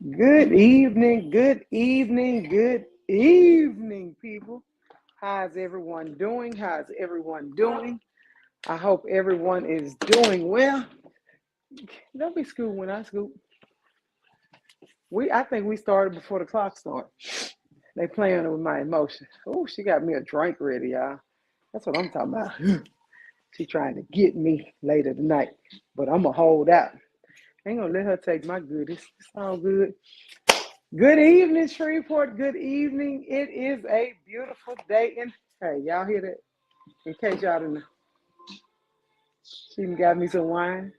Good evening, good evening, people. How's everyone doing? How's everyone doing? I hope everyone is doing well. Don't be scooping when I scoop. I think we started before the clock started. They playing with my emotions. Oh, she got me a drink ready, y'all. That's what I'm talking about. She trying to get me later tonight, but I'm gonna hold out. I ain't gonna let her take my goodies. It's all good. Good evening, Shreveport. Good evening. It is a beautiful day. And hey, y'all hear that? In case y'all didn't know, she even got me some wine.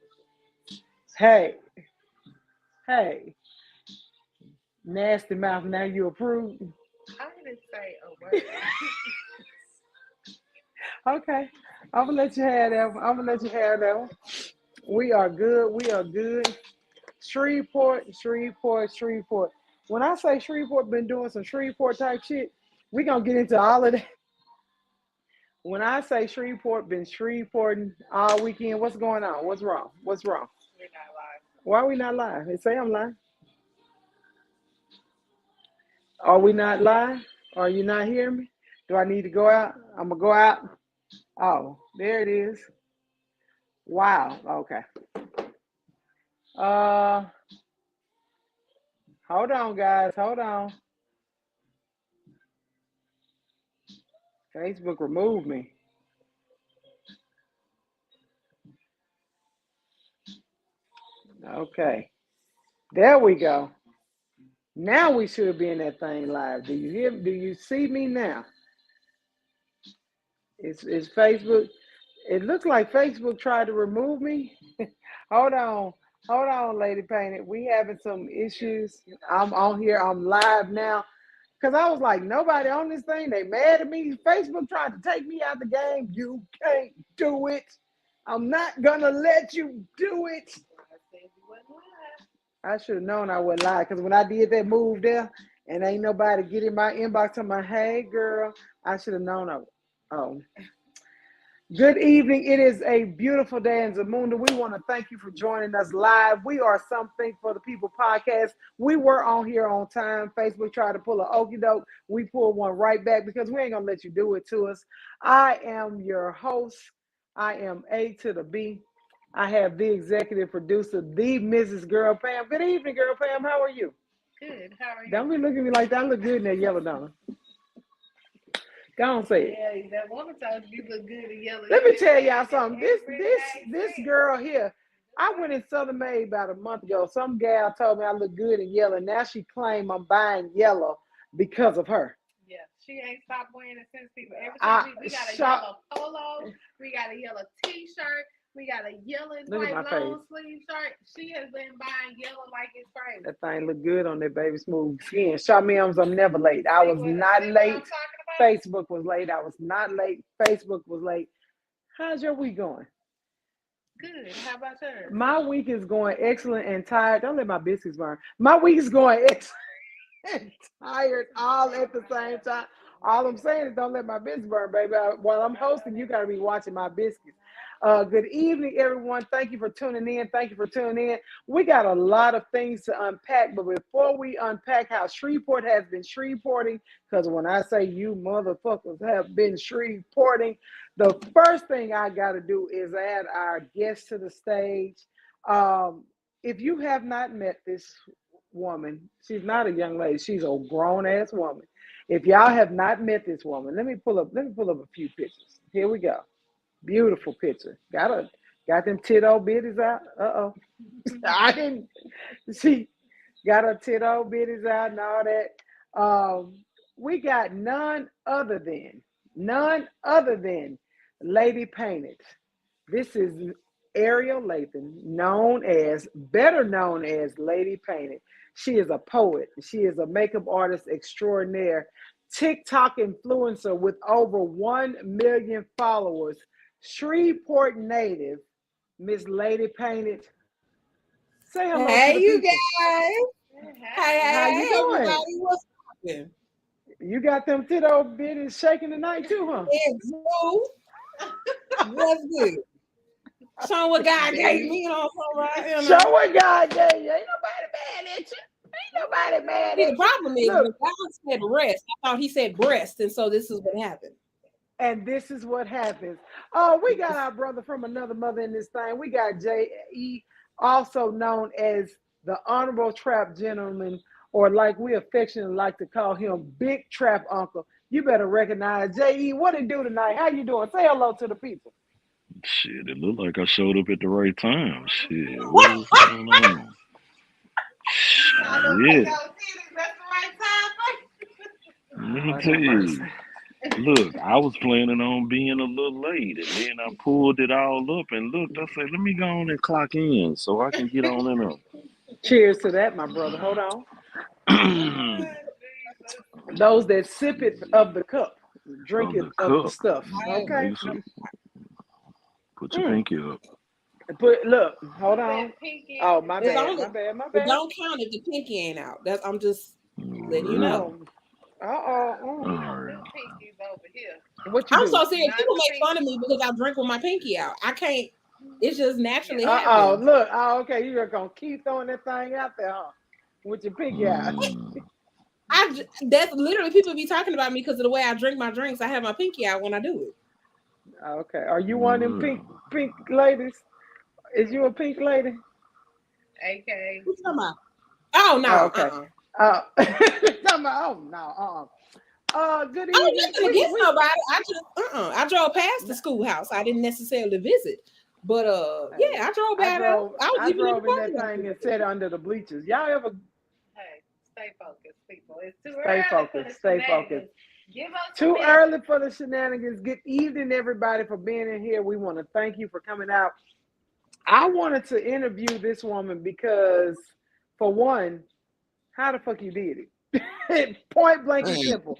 Hey, hey, nasty mouth. Now you approve? I didn't say a word. Okay, I'm gonna let you have that one. I'm gonna let you have that one. We are good. We are good. Shreveport, Shreveport, Shreveport. When I say Shreveport been doing some Shreveport type shit, we gonna get into all of that. When I say Shreveport been Shreveporting all weekend, what's going on? What's wrong? What's wrong? We're not live. Why are we not live? They say I'm live. Are we not live? Are you not hearing me? Do I need to go out? I'm gonna go out. Oh, there it is. Wow. Okay. Uh, hold on, guys. Hold on. Facebook removed me. Okay. There we go. Now we should be in that thing live. Do you hear? Do you see me now? It's Facebook. It looks like Facebook tried to remove me. Hold on. Hold on, Lady Painted. We having some issues. I'm on here. I'm live now. Cause I was like, nobody on this thing. They mad at me. Facebook tried to take me out the game. You can't do it. I'm not gonna let you do it. I said you wasn't live. I should have known I would lie. Cause when I did that move there, and ain't nobody get in my inbox on my hey girl, I should have known I would. Oh. Good evening. It is a beautiful day in Zamunda. We want to thank you for joining us live. We are Something for the People podcast. We were on here on time. Facebook tried to pull an okie doke. We pulled one right back because we ain't going to let you do it to us. I am your host. I am A to the B. I have the executive producer, the Mrs. Girl Pam. Good evening, Girl Pam. How are you? Good. How are Don't you? be looking at me like that. I look good in that yellow, don't I? Go on, say it. Yeah, that woman told you look good in yellow. Let You me been tell y'all saying that something. This every this day this since. girl here, I went in Southern Maid about a month ago. Some gal told me I look good in yellow. Now she claim I'm buying yellow because of her. Yeah, she ain't stopped wearing it since people. Every time I we got a shop. yellow polo, we got a yellow T-shirt, we got a yellow and Look at white my face. long sleeve shirt. She has been buying yellow like it's crazy. That thing look good on that baby smooth skin. Shop me arms. I'm never late. I was not See what I'm late. talking about? Facebook was late. I was not late. Facebook was late. How's your week going? Good. How about yours? My week is going excellent and tired. Don't let my biscuits burn. My week is going excellent and tired all at the same time. All I'm saying is don't let my biscuits burn, baby. While I'm hosting, you got to be watching my biscuits. Good evening, everyone. Thank you for tuning in. Thank you for tuning in. We got a lot of things to unpack, but before we unpack how Shreveport has been Shreveporting, because when I say you motherfuckers have been Shreveporting, the first thing I got to do is add our guest to the stage. Um, if you have not met this woman, she's not a young lady, she's a grown ass woman. If y'all have not met this woman, let me pull up a few pictures. Here we go. Beautiful picture. Got them tittle bitties out. Uh-oh. I didn't she got her tittle bitties out and all that. We got none other than Lady Painted. This is Ariel Lathan, better known as Lady Painted. She is a poet. She is a makeup artist extraordinaire, TikTok influencer with over 1 million followers, Shreveport native, Miss Lady Painted. Say hello to Hey, the you people. guys. Hey, Hey, hey. How hey, you hey, doing? everybody. What's happening? You got them tittle bitties shaking tonight too, huh? And Joe, what's good? Show what God gave me, you know, so right, Show what God gave you. Ain't nobody mad at you. nobody mad See, at the you. problem is Look. when God said rest, I thought he said breast, and so this is what happened. And this is what happens. Oh, we got Yes. our brother from another mother in this thing. We got J.E., also known as the Honorable Trap Gentleman, or like we affectionately like to call him, Big Trap Uncle. You better recognize J.E. What it do tonight? How you doing? Say hello to the people. Shit, it looked like I showed up at the right time. Shit, what was going on? I don't think Shit, I was eating. That's the right time. let me Lord tell have mercy. you. Look, I was planning on being a little late, and then I pulled it all up and looked. I said, let me go on and clock in so I can get on in Cheers to that, my brother. Hold on. there. Jesus. Those that sip it of the cup, drink Of it the of the cup. stuff. I, Okay. Make sure, put your Mm. pinky up. But look, hold Put on. that pinky Oh, on my the it's bad, table. only my bad, my it bad. don't count if the pinky ain't out. That's I'm just letting you know. Oh, uh-oh. We don't do Alright. pinkies over here. What you I'm do? so serious. Not People the make fun of pinky. me because I drink with my pinky out. I can't. It just naturally Yeah. Uh-oh, happens. look. Oh, okay, you're gonna keep throwing that thing out there, huh? With your pinky out. Mm. That's literally people be talking about me because of the way I drink my drinks. I have my pinky out when I do it. Okay. Are you one of them Well, pink ladies? Is you a pink lady? AK. What you talking about? Oh Oh, no, okay. Talking about, oh no, good I evening. was nothing against nobody. I just I drove past the schoolhouse. I didn't necessarily visit. But Hey, yeah, I drove by there. I was I even in the drove in that parking lot. thing and sat under the bleachers. Y'all ever Hey, stay focused, people. It's too stay early for the focused, stay focused. shenanigans. Give us a Too minute. early for the shenanigans. Good evening, everybody, for being in here. We want to thank you for coming out. I wanted to interview this woman because, for one, how the fuck you did it? Point blank and simple.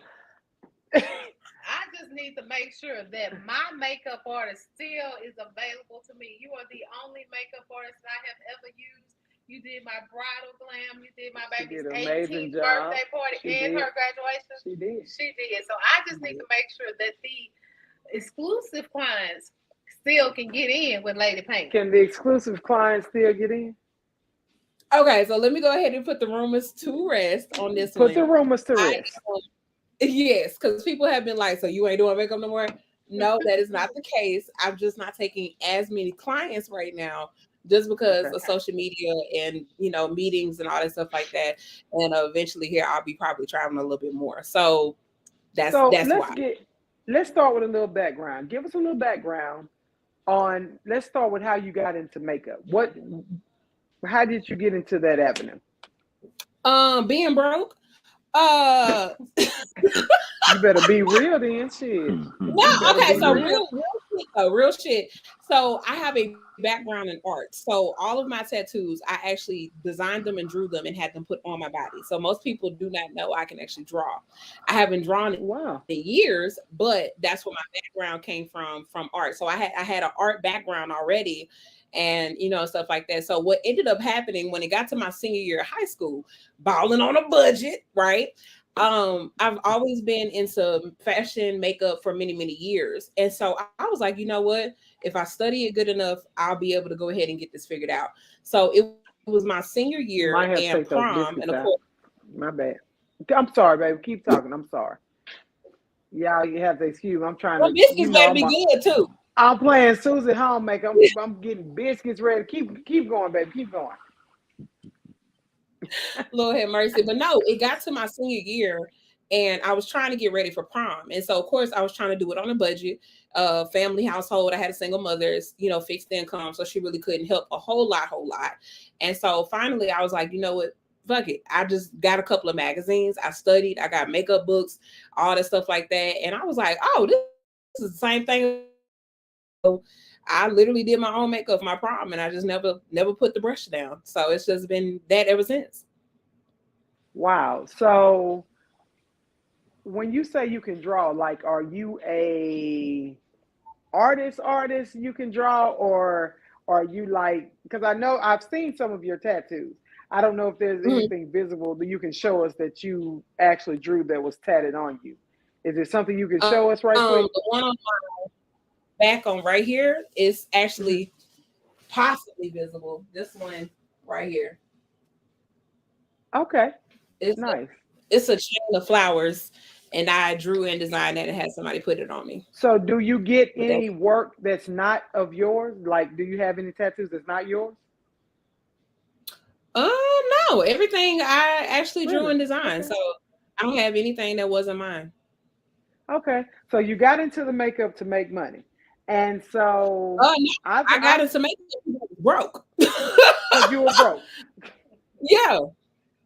I just need to make sure that my makeup artist still is available to me. You are the only makeup artist I have ever used. You did my bridal glam. You did my She baby's did an amazing 18th job. birthday party She and did. her graduation. She did. She did. So I just She need did. to make sure that the exclusive clients still can get in with Lady Paint. Can the exclusive clients still get in? Okay, so let me go ahead and put the rumors to rest on this Put the one. rumors to I rest. yes, because people have been like, so you ain't doing makeup no more. No, that is not the case. I'm just not taking as many clients right now, just because Okay. of social media and meetings and all that stuff like that. And eventually, here I'll be probably traveling a little bit more. So that's So why. let's start with a little background. Give us a little background on. Let's start with how you got into makeup. How did you get into that avenue? Being broke. You better be real then, shit. No, You better okay, be so real. real shit. So I have a background in art. So all of my tattoos, I actually designed them and drew them and had them put on my body. So most people do not know I can actually draw. I haven't drawn Wow. in years, but that's where my background came from art. So I had an art background already and stuff like that. So what ended up happening when it got to my senior year of high school, balling on a budget, right? I've always been into fashion makeup for many, many years. And so I was like, you know what? If I study it good enough, I'll be able to go ahead and get this figured out. So it was my senior year Might have to and take those prom. biscuits And of out. course, My bad. I'm sorry, baby. Keep talking. I'm sorry. Y'all, you have to excuse me. I'm trying them to, biscuits better be good too. I'm playing Susie Homemaker. I'm getting biscuits ready. Keep going, baby. Keep going. Lord have mercy. But no, it got to my senior year and I was trying to get ready for prom. And so of course I was trying to do it on a budget, family household. I had a single mother's, fixed income. So she really couldn't help a whole lot. And so finally I was like, you know what? Fuck it. I just got a couple of magazines. I studied, I got makeup books, all that stuff like that. And I was like, oh, this is the same thing. So I literally did my own makeup for my prom and I just never put the brush down. So it's just been that ever since. Wow. So when you say you can draw, like, are you a artist you can draw, or are you like, because I know I've seen some of your tattoos. I don't know if there's Mhm. anything visible that you can show us that you actually drew that was tatted on you. Is it something you can show us right quick? The one on my back on right here is actually possibly visible. This one right here. Okay. It's Nice. it's a chain of flowers, and I drew and designed that and had somebody put it on me. So do you get But that's any work that's not of yours? Like, do you have any tattoos that's not yours? um no, everything I actually drew Really? and designed. Okay. So I don't have anything that wasn't mine. Okay. So you got into the makeup to make money. And so No, I got I've into makeup because I was broke. because you were broke. Yeah.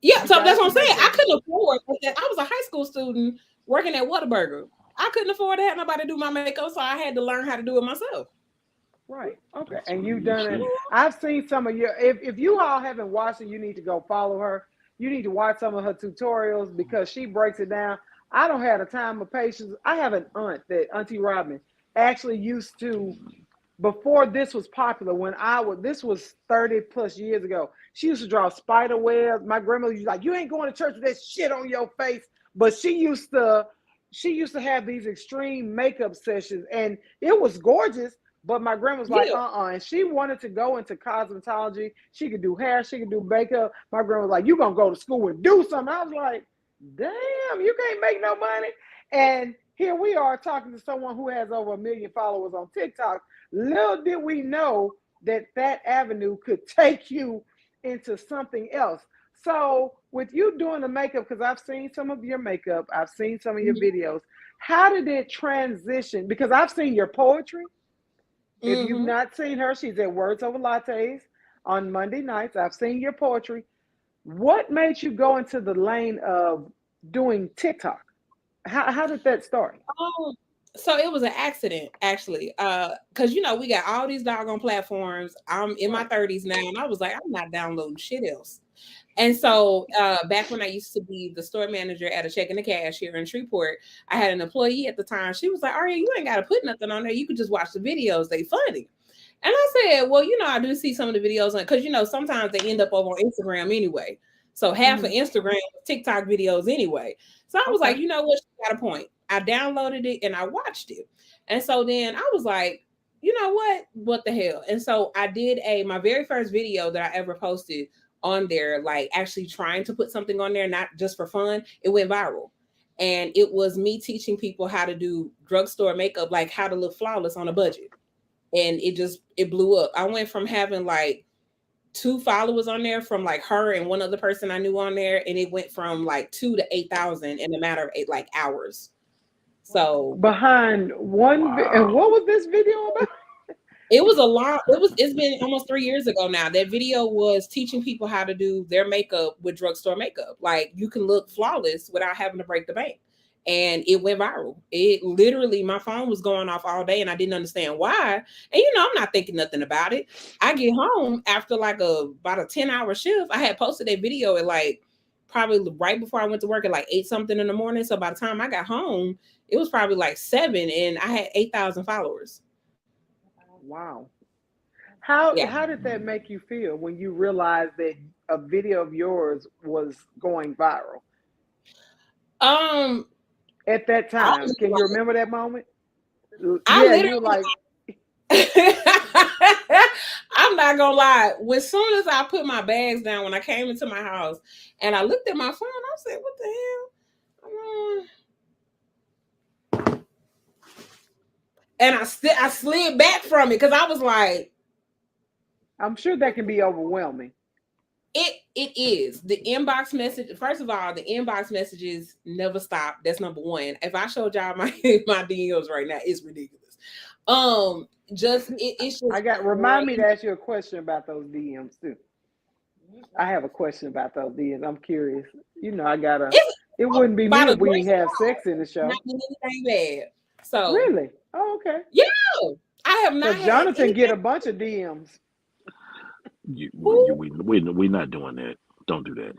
Yeah, You so got that's what into I'm saying. I makeup. couldn't afford that. I was a high school student working at Whataburger. I couldn't afford to have nobody do my makeup, so I had to learn how to do it myself. Right. Okay. That's And you've real done it. shit. I've seen some of your if you all haven't watched it, you need to go follow her. You need to watch some of her tutorials because she breaks it down. I don't have the time or patience. I have an aunt that Auntie Robin actually used to before this was popular, when I was this was 30 plus years ago. She used to draw spider webs. My grandmother used to like, you ain't going to church with that shit on your face. But she used to have these extreme makeup sessions and it was gorgeous. But my grandma was like, Yeah. and she wanted to go into cosmetology. She could do hair, she could do makeup. My grandma was like, you gonna go to school and do something. I was like, damn, you can't make no money. And here we are talking to someone who has over 1 million followers on TikTok. Little did we know that that avenue could take you into something else. So, with you doing the makeup, because I've seen some of your makeup, I've seen some of your videos, how did it transition? Because I've seen your poetry. If you've Mm-hmm. not seen her, she's at Words Over Lattes on Monday nights. I've seen your poetry. What made you go into the lane of doing TikTok? How did that start? Um, so it was an accident actually. Because we got all these doggone platforms. I'm in my Right. 30s now, and I was like, I'm not downloading shit else. And so back when I used to be the store manager at a check and the cash here in Shreveport, I had an employee at the time. She was like, Aria, you ain't got to put nothing on there. You could just watch the videos. They funny. And I said, well, I do see some of the videos on because sometimes they end up over on Instagram anyway. So half of Mhm. Instagram was TikTok videos anyway. So I was Okay. like, you know what? She got a point. I downloaded it and I watched it. And so then I was like, you know what? What the hell? And so I did my very first video that I ever posted on there, like actually trying to put something on there, not just for fun. It went viral. And it was me teaching people how to do drugstore makeup, like how to look flawless on a budget. And it blew up. I went from having like 2 followers on there from like her and one other person I knew on there, and it went from like 2 to 8,000 in a matter of like hours. So Behind one, and Wow. what was this video about? it was a lot. It's been almost 3 years ago now. That video was teaching people how to do their makeup with drugstore makeup. Like you can look flawless without having to break the bank. And it went viral. It literally, my phone was going off all day and I didn't understand why. And I'm not thinking nothing about it. I get home after like about a 10-hour shift. I had posted a video at like probably right before I went to work at like 8 something in the morning. So by the time I got home, it was probably like 7 and I had 8,000 followers. Wow. How Yeah. how did that make you feel when you realized that a video of yours was going viral Um, at that I time? was Can you remember that moment? I Yeah, you were literally like, I'm not gonna lie. As soon as I put my bags down, when I came into my house and I looked at my phone, I said, "What the hell?" And I slid back from it because I was like, I'm sure that can be overwhelming. It is the inbox message. First of all, the inbox messages never stop. That's number one. If I showed y'all my my DMs right now, it's ridiculous. It's just Remind me to ask you a question about those DMs too. I have a question about those DMs. I'm curious. It wouldn't be by me the if we grace didn't of have God, sex in the not show. doing anything bad. So Really? Oh, okay. yeah, I have not Because had Jonathan anything. get a bunch of DMs. We're not doing that. Don't do that.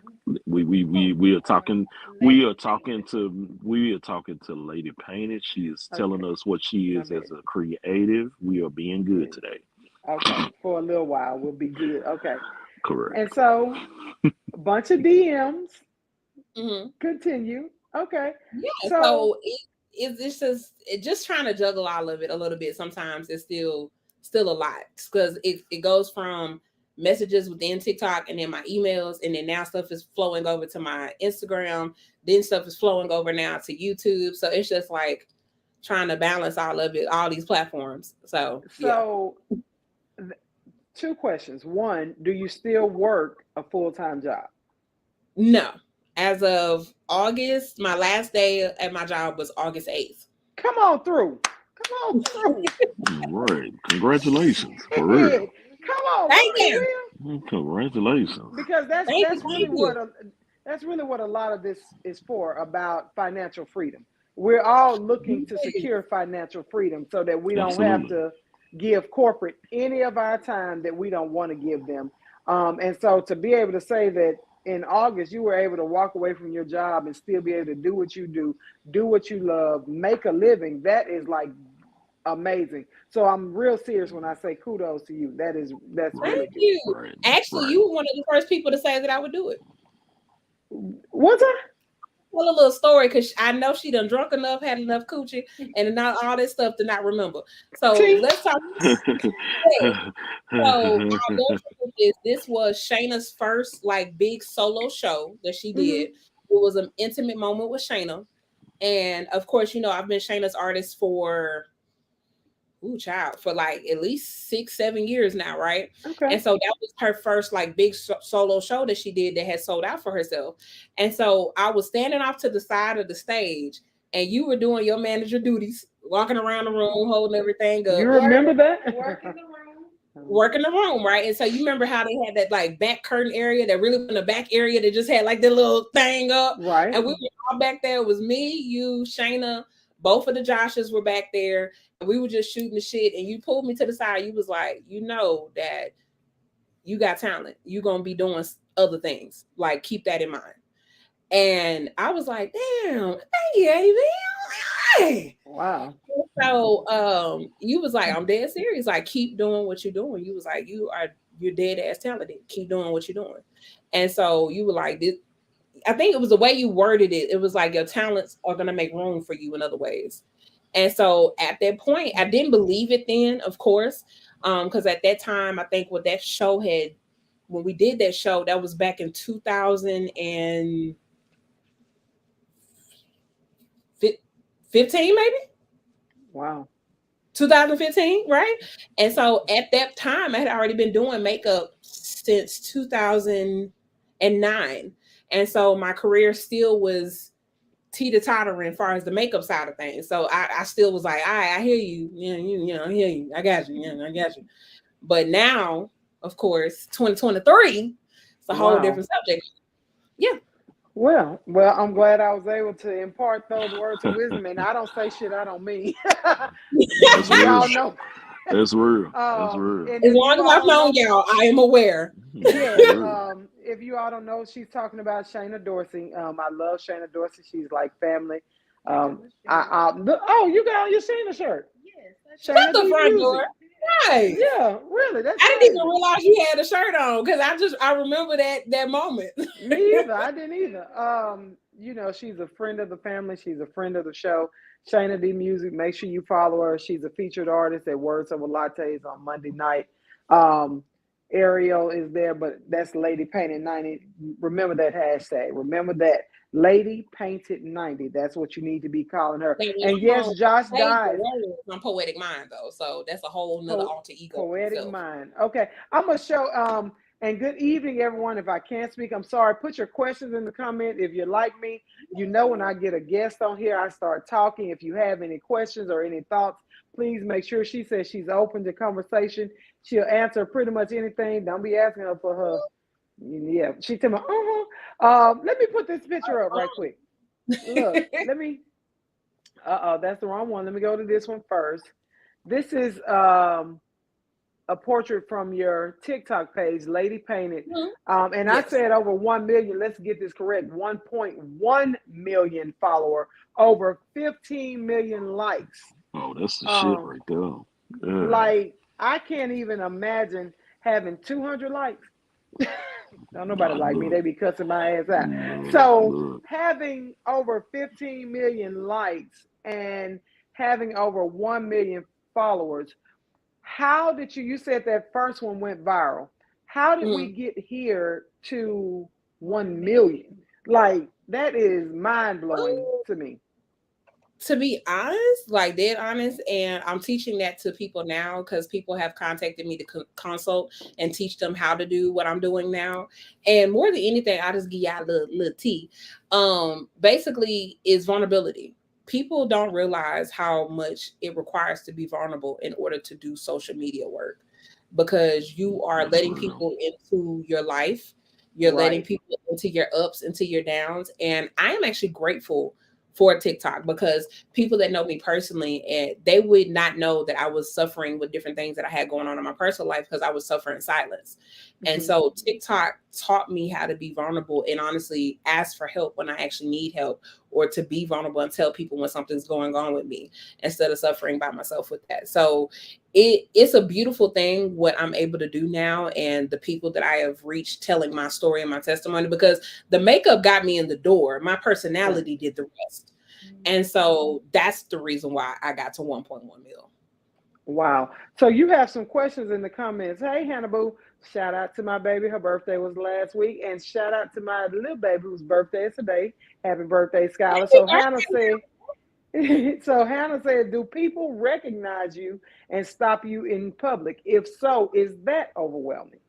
We are talking. We are talking to Lady Painted. She is telling Okay. us what she My is bad. as a creative. We are being good today. Okay. For a little while, we'll be good. Okay. Correct. And so, a bunch of DMs. Mm-hmm. Continue. Okay. Yeah, So, so it's just trying to juggle all of it a little bit. Sometimes it's still a lot because it goes from messages within TikTok and then my emails, and then now stuff is flowing over to my Instagram, then stuff is flowing over now to YouTube. So it's just like trying to balance all of it, all these platforms. So two questions. One, do you still work a full-time job? No. As of August, my last day at my job was August 8th. Come on through. Come on through. Right. Congratulations. For real. Come on. Thank you. Congratulations. Because that's Thank really you. that's really what a lot of this is for, about financial freedom. We're all looking to secure financial freedom so that we don't have to give corporate any of our time that we don't want to give them. And so to be able to say that in August, you were able to walk away from your job and still be able to do what you do what you love, make a living, that is like amazing. So I'm real serious when I say kudos to you. That's really Thank good. you. Right. Actually, you were one of the first people to say that I would do it. Was I? Tell a little story, because I know she done drunk enough, had enough coochie, and not all this stuff to not remember. So let's talk. So this was Shayna's first like big solo show that she did. It was an intimate moment with Shayna, and of course, you know, I've been Shayna's artist for for like at least 6-7 years now, right? Okay. And so that was her first like big solo show that she did that had sold out for herself. And so I was standing off to the side of the stage, and you were doing your manager duties, walking around the room, holding everything up. You remember that? Working the room, right? And so you remember how they had that like back curtain area that really in the back area that just had like the little thing up, right? And we were all back there. It was me, you, Shayna, both of the Joshes were back there. We were just shooting the shit, and you pulled me to the side. You was like, you know that you got talent. You're going to be doing other things. Like, keep that in mind. And I was like, damn, thank you, Amy. Wow. So you was like, I'm dead serious. Like, keep doing what you're doing. You was like, you're dead ass talented. Keep doing what you're doing. And so you were like, I think it was the way you worded it. It was like your talents are going to make room for you in other ways. And so at that point, I didn't believe it then, of course, because at that time, I think when we did that show, that was back in 2015, maybe? Wow. 2015, right? And so at that time, I had already been doing makeup since 2009. And so my career still was teeter-tottering as far as the makeup side of things. So I still was like, I hear you. I hear you. I got you. I got you. But now, of course, 2023, it's a whole different subject. Yeah. Well, I'm glad I was able to impart those words of wisdom, and I don't say shit I don't mean. Y'all know. That's real. That's real. As long as I've known y'all, I am aware. Yeah. If you all don't know, she's talking about Shayna Dorsey. I love Shayna Dorsey. She's like family. You got on your Shayna shirt. Yes. Shayna the front door. Right. Yeah, really. That's I didn't even realize you had a shirt on, because I remember that moment. Me either. I didn't either. She's a friend of the family. She's a friend of the show. Shayna D Music. Make sure you follow her. She's a featured artist at Words Over Lattes on Monday night. Ariel is there, but that's Lady Painted 90. Remember that hashtag. Remember that. Lady Painted 90. That's what you need to be calling her. And yes, Josh died. I'm Poetic Mind, though, so that's a whole nother alter ego. Poetic Mind. Okay, I'm gonna show. And good evening, everyone. If I can't speak, I'm sorry. Put your questions in the comment. If you're like me, when I get a guest on here, I start talking. If you have any questions or any thoughts, please make sure. She says she's open to conversation. She'll answer pretty much anything. Don't be asking her for her. Yeah, she tell me, let me put this picture up right quick. Look, let me. That's the wrong one. Let me go to this one first. This is a portrait from your TikTok page, Lady Painted. And yes. I said over 1 million. Let's get this correct. 1.1 million follower, over 15 million likes. Oh, that's the shit right there. Yeah. Like, I can't even imagine having 200 likes. Don't nobody like me. They be cussing my ass out. So having over 15 million likes and having over 1 million followers, how did you said that first one went viral. how did we get here to 1 million? Like, that is mind blowing to me. To be honest, like dead honest, and I'm teaching that to people now because people have contacted me to consult and teach them how to do what I'm doing now. And more than anything, I just give y'all a little tea. Basically, is vulnerability. People don't realize how much it requires to be vulnerable in order to do social media work, because you are letting people into your life, you're letting people into your ups, into your downs, and I am actually grateful for TikTok, because people that know me personally, and they would not know that I was suffering with different things that I had going on in my personal life because I was suffering in silence. And so TikTok taught me how to be vulnerable and honestly ask for help when I actually need help, or to be vulnerable and tell people when something's going on with me instead of suffering by myself with that. So it's a beautiful thing what I'm able to do now, and the people that I have reached telling my story and my testimony, because the makeup got me in the door. My personality did the rest. And so that's the reason why I got to 1.1 mil. Wow. So you have some questions in the comments. Hey, Hannah Boo, shout out to my baby. Her birthday was last week. And shout out to my little baby whose birthday is today. Happy birthday, Skylar. So Hannah said, do people recognize you and stop you in public? If so, is that overwhelming?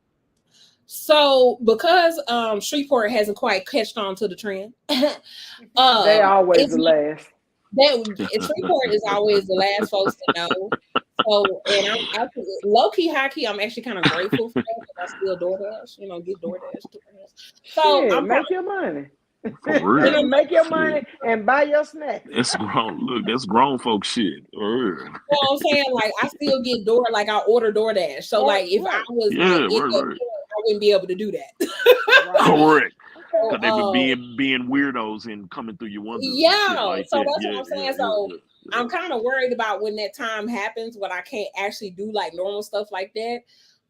So because Shreveport hasn't quite catched on to the trend, they always the last. Shreveport is always the last folks to know. So, and I'm low key, high key, I'm actually kind of grateful for that, because I still DoorDash, get DoorDash. So I'm make your money. For real. Make your money and buy your snacks. That's grown. Look, that's grown folk shit. For real. You know what I'm saying? Like, I still get I order DoorDash. So like, if I was I wouldn't be able to do that. Correct. Because they were being weirdos and coming through your windows. Yeah. Like so that's what I'm saying. So I'm kind of worried about when that time happens when I can't actually do like normal stuff like that.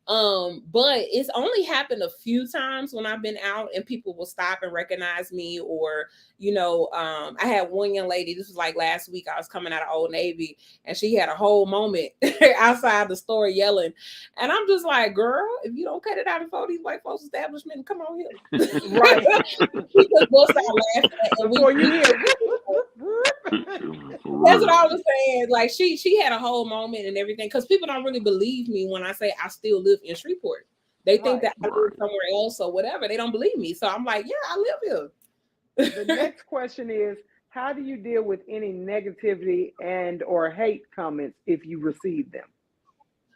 But it's only happened a few times when I've been out and people will stop and recognize me, or I had one young lady, this was like last week, I was coming out of Old Navy and she had a whole moment outside the store yelling, and I'm just like, girl, if you don't cut it out before these white folks establishment, come on here. Right. She just bust out laughing and that's what I was saying. Like she had a whole moment and everything, because people don't really believe me when I say I still live in Shreveport. They think that I live somewhere else or whatever. They don't believe me. So I'm like, yeah, I live here. The next question is, how do you deal with any negativity and or hate comments if you receive them?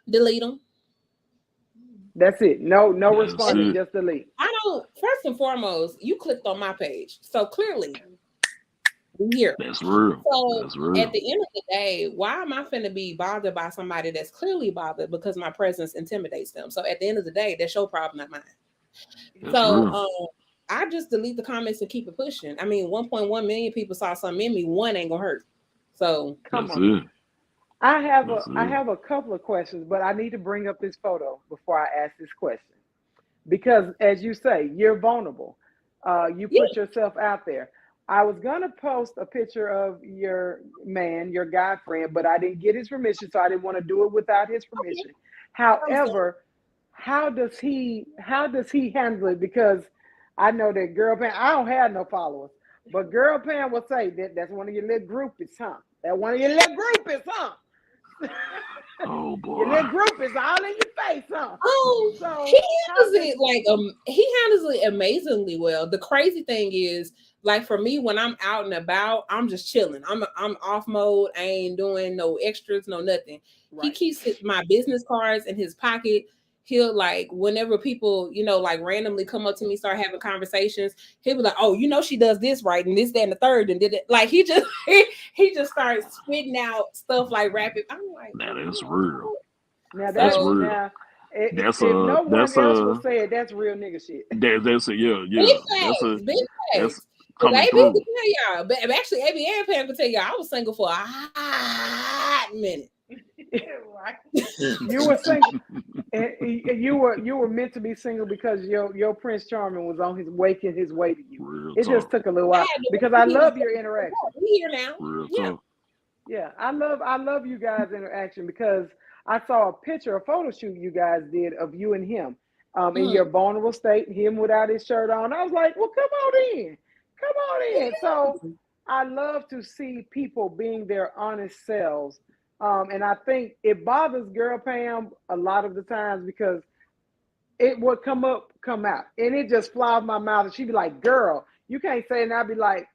Delete them. That's it. No responding, just delete. I don't. First and foremost, you clicked on my page, so clearly here. That's real. So that's real. At the end of the day, why am I finna be bothered by somebody that's clearly bothered because my presence intimidates them? So at the end of the day, that's your problem, not mine. That's so I just delete the comments and keep it pushing. I mean, 1.1 million people saw something in me. One ain't gonna hurt. So come on. I have a couple of questions, but I need to bring up this photo before I ask this question, because as you say, you're vulnerable. You put yourself out there. I was gonna post a picture of your man, your guy friend, but I didn't get his permission, so I didn't want to do it without his permission. However, how does he handle it? Because I know that Girl Pan, I don't have no followers, but Girl Pan will say that's one of your little groupies, huh? That one of your little groupies, huh? Oh boy. Your little group is all in your face, huh? Oh, so he handles it amazingly well. The crazy thing is, like for me, when I'm out and about, I'm just chilling. I'm off mode. I ain't doing no extras, no nothing. Right. He keeps my business cards in his pocket. He'll like, whenever people, like randomly come up to me, start having conversations, he'll be like, oh, she does this right, and this, that, and the third, and did it. Like he just starts spitting out stuff like rapid. I'm like, that is real. Now that's real. Now, if no one else will say it, that's real nigga shit. That's a yeah. Big facts. Coming through. Tell y'all, but actually, AB and Pam can tell y'all, I was single for a hot minute. You were single, and you were meant to be single because your Prince Charming was on his way to you. Real it talk. Just took a little while because I love your interaction. We here now. Real talk. Yeah, I love you guys' interaction, because I saw a photo shoot you guys did of you and him, in your vulnerable state, him without his shirt on. I was like, well, come on in. Come on in. So I love to see people being their honest selves. And I think it bothers Girl Pam a lot of the times because it would come up, come out. And it just fly off my mouth. And she'd be like, girl, you can't say it. And I'd be like,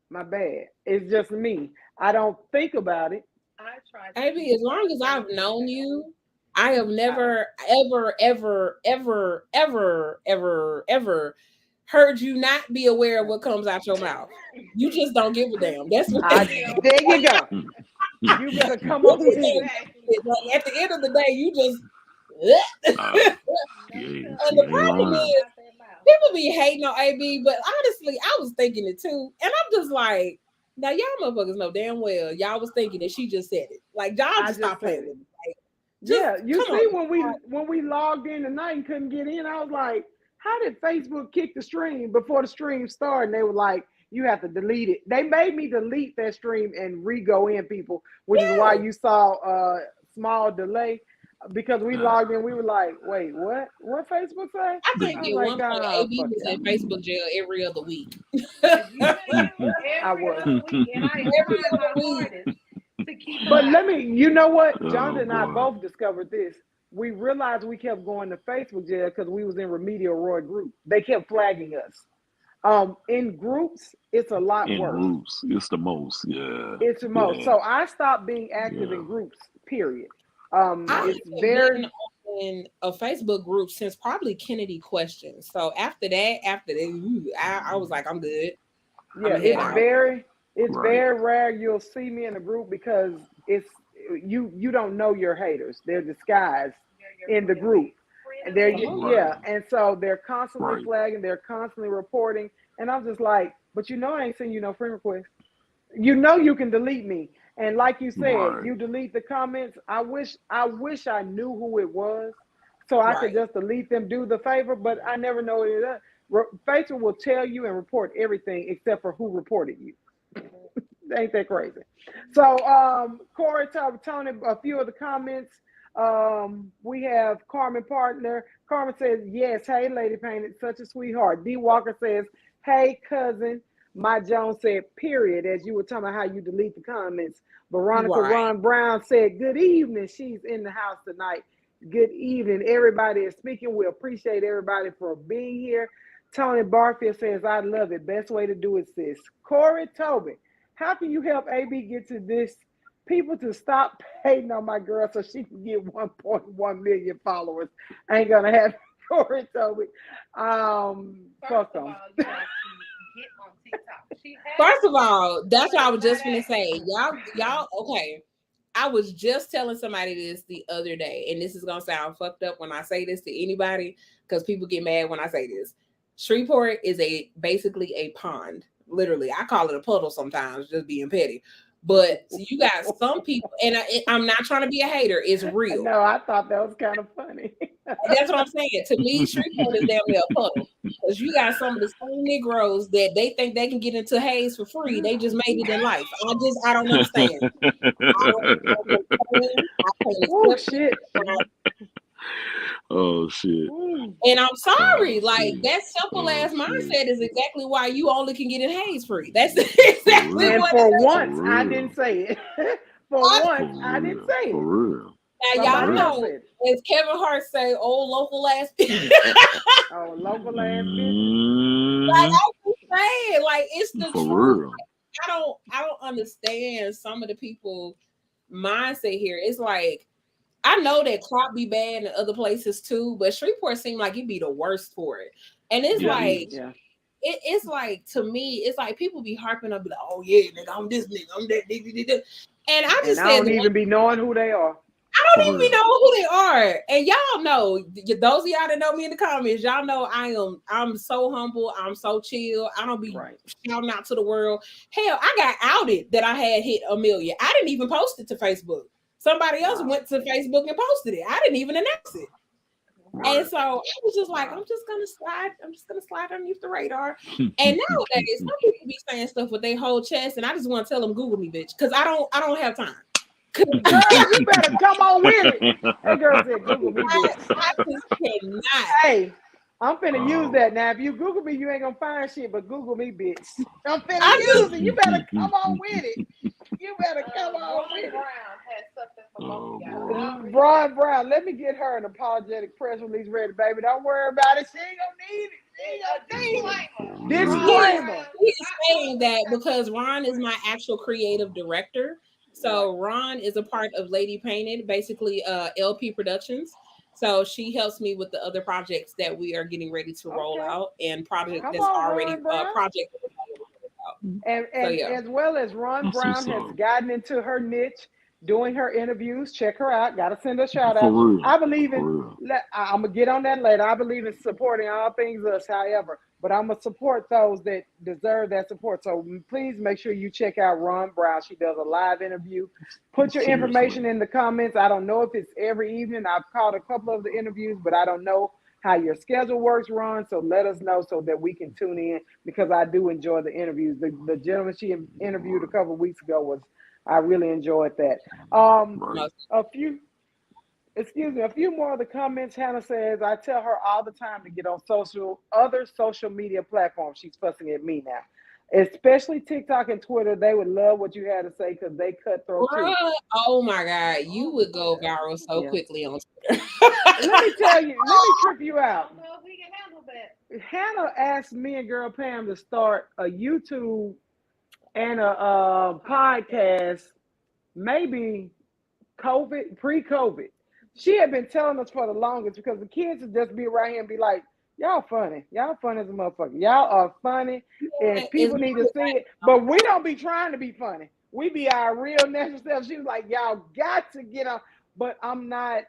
my bad. It's just me. I don't think about it. I tried. Maybe as long as I've known you, I have never, ever heard you not be aware of what comes out your mouth. You just don't give a damn. That's what there you go. You better come up with it. At the end of the day, you just and the problem is people be hating on AB, but honestly, I was thinking it too. And I'm just like, now y'all motherfuckers know damn well y'all was thinking that she just said it. Like y'all just stop playing it. Like, yeah, you see when we logged in tonight and couldn't get in, I was like, how did Facebook kick the stream before the stream started? And they were like, you have to delete it. They made me delete that stream and re-go in, people, which is why you saw a small delay. Because we logged in, we were like, wait, what? What Facebook say? I think at one point AB was in Facebook jail every other week. I was. Every other week. But let me, you know what? Jonathan and I both discovered this. We realized we kept going to Facebook jail because we was in Remedial Roy group. They kept flagging us. In groups, it's a lot worse. In groups, it's the most, yeah. It's the most. Yeah. So I stopped being active in groups, period. It's very in a Facebook group since probably Kennedy Questions. So after that, I was like, I'm good. Yeah, it's very rare you'll see me in a group because it's you don't know your haters. They're disguised in the group. And and so they're constantly flagging, they're constantly reporting, and I'm just like, but I ain't seen you no friend request. You can delete me. And like you said, you delete the comments. I wish I knew who it was so I could just delete them, do the favor, but I never know it. Facebook will tell you and report everything except for who reported you. Ain't that crazy? So Corey, Tony, a few of the comments. We have Carmen Partner. Carmen says, yes, hey, Lady Painted, such a sweetheart. D. Walker says, hey, cousin. My Jones said, period, as you were talking about how you delete the comments. Veronica Ron Brown said, good evening. She's in the house tonight. Good evening. Everybody is speaking. We appreciate everybody for being here. Tony Barfield says, I love it. Best way to do it, sis. Corey Tobin, how can you help AB get to this? People to stop hating on my girl so she can get 1.1 million followers. I ain't going to have Corey Tobin. Fuck them. First of all, that's what I was just gonna say. Y'all, okay. I was just telling somebody this the other day, and this is gonna sound fucked up when I say this to anybody because people get mad when I say this. Shreveport is basically a pond. Literally, I call it a puddle sometimes, just being petty. But you got some people, and I'm not trying to be a hater. It's real. No, I thought that was kind of funny. That's what I'm saying. To me, Shreveport is damn near a puddle because you got some of the same Negroes that they think they can get into Hayes for free. They just made it in life. I don't understand. Oh shit. Oh shit. And I'm sorry, like that simple ass mindset is exactly why you only can get in Hayes free. That's exactly and what for once I didn't say it. I didn't say it. For real. Now y'all know, as Kevin Hart say, old local ass bitch. Oh, local ass bitch. Like I'm saying, like it's the for truth. real. I don't understand some of the people mindset here. It's like I know that Clark be bad in other places too, but Shreveport seemed like it'd be the worst for it. And it's it's like, to me, it's like people be harping up, like, oh yeah, nigga, I'm this nigga, I'm that nigga. And I just I don't even be knowing who they are. I don't even be knowing who they are. And y'all know, those of y'all that know me in the comments, y'all know I'm so humble, I'm so chill. I don't be shouting out to the world. Hell, I got outed that I had hit 1 million. I didn't even post it to Facebook. Somebody else went to Facebook and posted it. I didn't even announce it. Right. And so I was just like, I'm just gonna slide underneath the radar. And nowadays, some people be saying stuff with their whole chest, and I just want to tell them, Google me, bitch, because I don't have time. Girl, you better come on with it. That girl said, Google me, bitch. I just cannot. Hey, I'm finna use Oh. that now. If you Google me, you ain't gonna find shit, but Google me, bitch. I'm finna I use it. You better come on with it. You better come on Ron with it. Brown has something for both of Oh, y'all. boy. Ron Brown, let me get her an apologetic press release ready, baby. Don't worry about it. She ain't gonna need it. She ain't gonna need it. Disclaimer. He's saying that because Ron is my actual creative director. So Ron is a part of Lady Painted, basically LP Productions. So she helps me with the other projects that we are getting ready to roll Okay. out and project Come that's on, already Ron Brown. project. And So, yeah. as well as Ron That's Brown what's has up. gotten into her niche, doing her interviews. Check her out. Gotta send her a shout For out. real. I believe For in. real. I'm gonna get on that later. I believe in supporting all things us, however, but I'm gonna support those that deserve that support. So please make sure you check out Ron Brown. She does a live interview. Put your information Seriously. in the comments. I don't know if it's every evening. I've caught a couple of the interviews, but I don't know how your schedule works, Ron. So let us know so that we can tune in, because I do enjoy the interviews. The gentleman she interviewed a couple of weeks ago was, I really enjoyed that. Right. A few more of the comments. Hannah says, I tell her all the time to get on other social media platforms. She's fussing at me now. Especially TikTok and Twitter. They would love what you had to say because they cutthroat too. Bruh, oh my God, you would go viral so Yeah. quickly on Twitter. Let me tell you, let me trip you I out. don't know if we can handle that. Hannah asked me and Girl Pam to start a YouTube and a podcast, maybe pre-COVID. She had been telling us for the longest, because the kids would just be around here and be like, y'all funny. Y'all funny as a motherfucker. Y'all are funny, and people need to see it. But we don't be trying to be funny. We be our real natural self. She was like, y'all got to get on. But I'm not.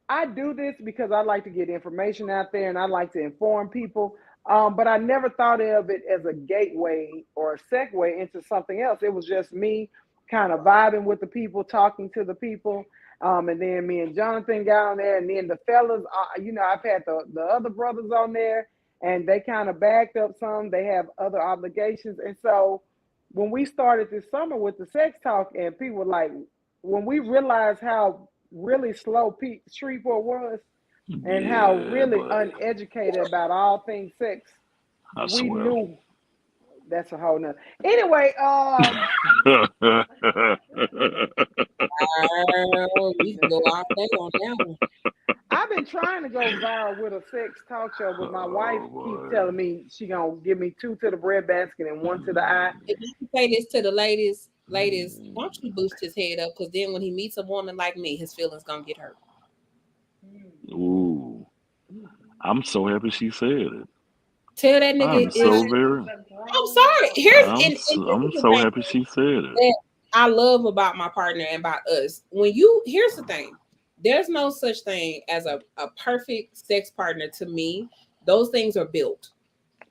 I do this because I like to get information out there and I like to inform people. But I never thought of it as a gateway or a segue into something else. It was just me kind of vibing with the people, talking to the people. And then me and Jonathan got on there, and then the fellas, I've had the other brothers on there, and they kind of backed up some. They have other obligations. And so when we started this summer with the sex talk, and people were like, when we realized how really slow Shreveport was, and how really uneducated about all things sex, I we swear. knew that's a whole nother. Anyway, We can go all day on that one. I've been trying to go viral with a sex talk show, but my wife keeps telling me she gonna give me 2 to the breadbasket and 1 to the eye. If you can say this to the ladies, why don't you boost his head up? Because then when he meets a woman like me, his feelings gonna get hurt. Ooh. I'm so happy she said it. Tell that nigga. I'm so very. I'm sorry. I'm so happy she said it. That I love about my partner and about us. Here's the thing. There's no such thing as a perfect sex partner to me. Those things are built.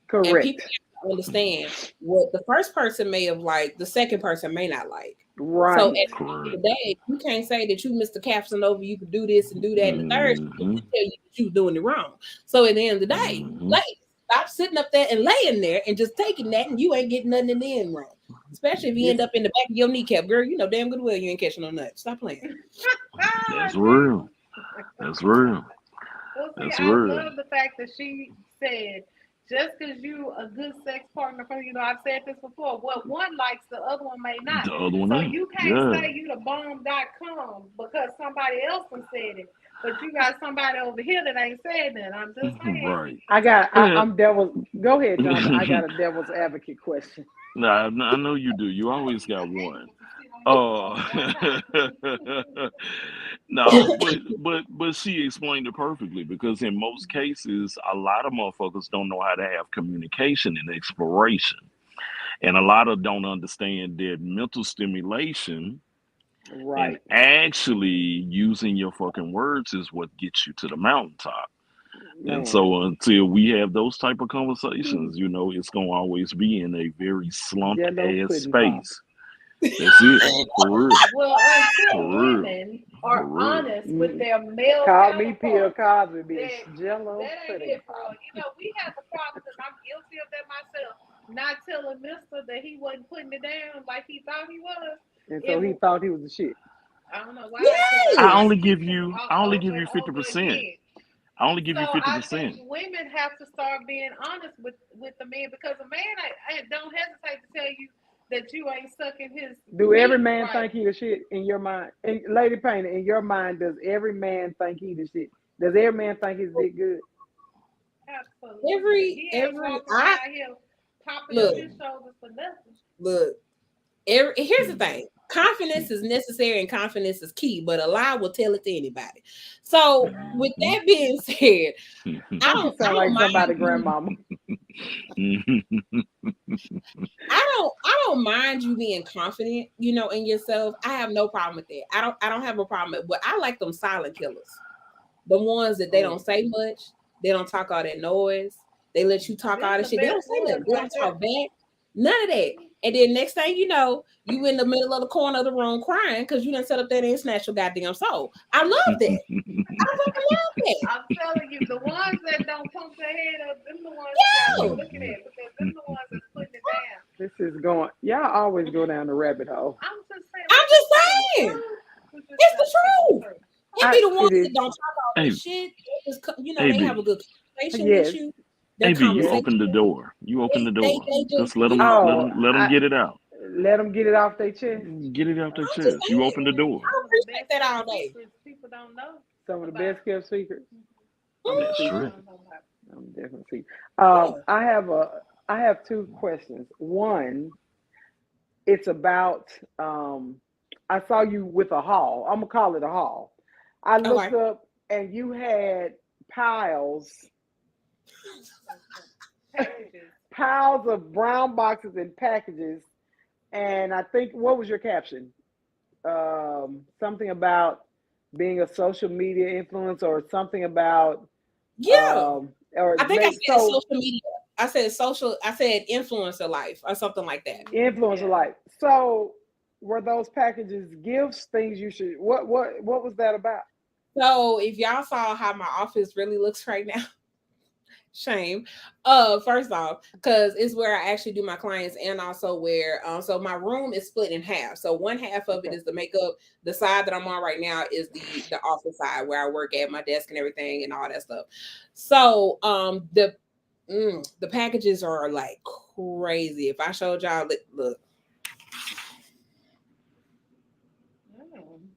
Correct. And people have to understand what the first person may have liked, the second person may not like. Right. So at the end of the day, you can't say that you Mr. Casanova, you can do this and do that and the third. She tell you that you doing it wrong. So at the end of the day, ladies, stop sitting up there and laying there and just taking that, and you ain't getting nothing in the end wrong. Especially if you end up in the back of your kneecap, girl. You know damn good well you ain't catching no nuts. Stop playing. That's real. That's real. Well, see, That's I real. love the fact that she said, just because you a good sex partner, I've said this before, what one likes, the other one may not. The other one so ain't. you can't say you the bomb.com because somebody else has said it. But you got somebody over here that ain't said that. I'm just saying. Right. I'm devil's. Go ahead, Jonathan. I got a devil's advocate question. Nah, I know you do. You always got one. No, but she explained it perfectly, because in most cases, a lot of motherfuckers don't know how to have communication and exploration, and a lot of don't understand that mental stimulation and actually using your fucking words is what gets you to the mountaintop. Man. And so until we have those type of conversations, it's gonna always be in a very slumped ass space. That's it. For real. Well, until women are honest with their male Call me Pierre Cosby, bitch. Jello that ain't it, bro. We have a problem, because I'm guilty of that myself. Not telling Mister that he wasn't putting it down like he thought he was. And so he thought he was the shit. I don't know why. Yes. I only give you Over 50%. again. I only give you So 50%. I think women have to start being honest with the man, because a man I don't hesitate to tell you that you ain't sucking his. Do every meat man right. think he the shit in your mind? And Lady Painter, in your mind, does every man think he the shit? Does every man think his dick good? Absolutely. He ain't walking around here popping look. his shoulders for nothing. Look, here's the thing. Confidence is necessary and confidence is key, but a lie will tell it to anybody. So with that being said, I don't sound like mind somebody you. grandmama. I don't mind you being confident, you know, in yourself. I have no problem with that. I don't have a problem with, but I like them silent killers. The ones that they don't say much, they don't talk all that noise, they let you talk all that shit. They don't say nothing, they don't talk back, none of that. And then next thing you know, you in the middle of the corner of the room crying because you didn't set up that and snatch your goddamn soul. I love that. I fucking love that. I'm telling you, the ones that don't pump their head up, them the ones that you're looking at, because them the ones that's putting it down. This is going. Y'all always go down the rabbit hole. I'm just saying. It's the truth. It be the ones that don't talk all Hey, this shit. You know, they have a good conversation Yes. with you. AB, you open the door. You open the door. Just let them get it out. Let them get it off their chest. Get it out their chest. You open the door. I appreciate that all day. People don't know. Some of the best kept secrets. That's true. I'm definitely. I have two questions. One, it's about. I saw you with a haul. I'm gonna call it a haul. I looked up and you had piles of brown boxes and packages. And I think, what was your caption? Something about being a social media influencer, or something about or I think I said social media. I said influencer life or something like that. Influencer life. So were those packages gifts, things you should, what was that about? So if y'all saw how my office really looks right now, shame. First off, because it's where I actually do my clients, and also where so my room is split in half. So one half of it is the makeup. The side that I'm on right now is the office side where I work at my desk and everything and all that stuff. So the packages are like crazy. If I showed y'all, look.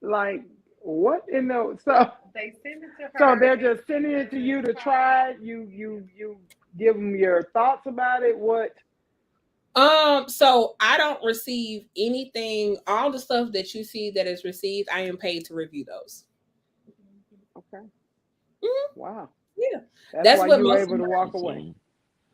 Like what in the so they send it to her. So they're just sending it to you to try it. You give them your thoughts about it. What? So I don't receive anything. All the stuff that you see that is received, I am paid to review those. Okay. Mm-hmm. Wow. Yeah. That's why you were able to walk away.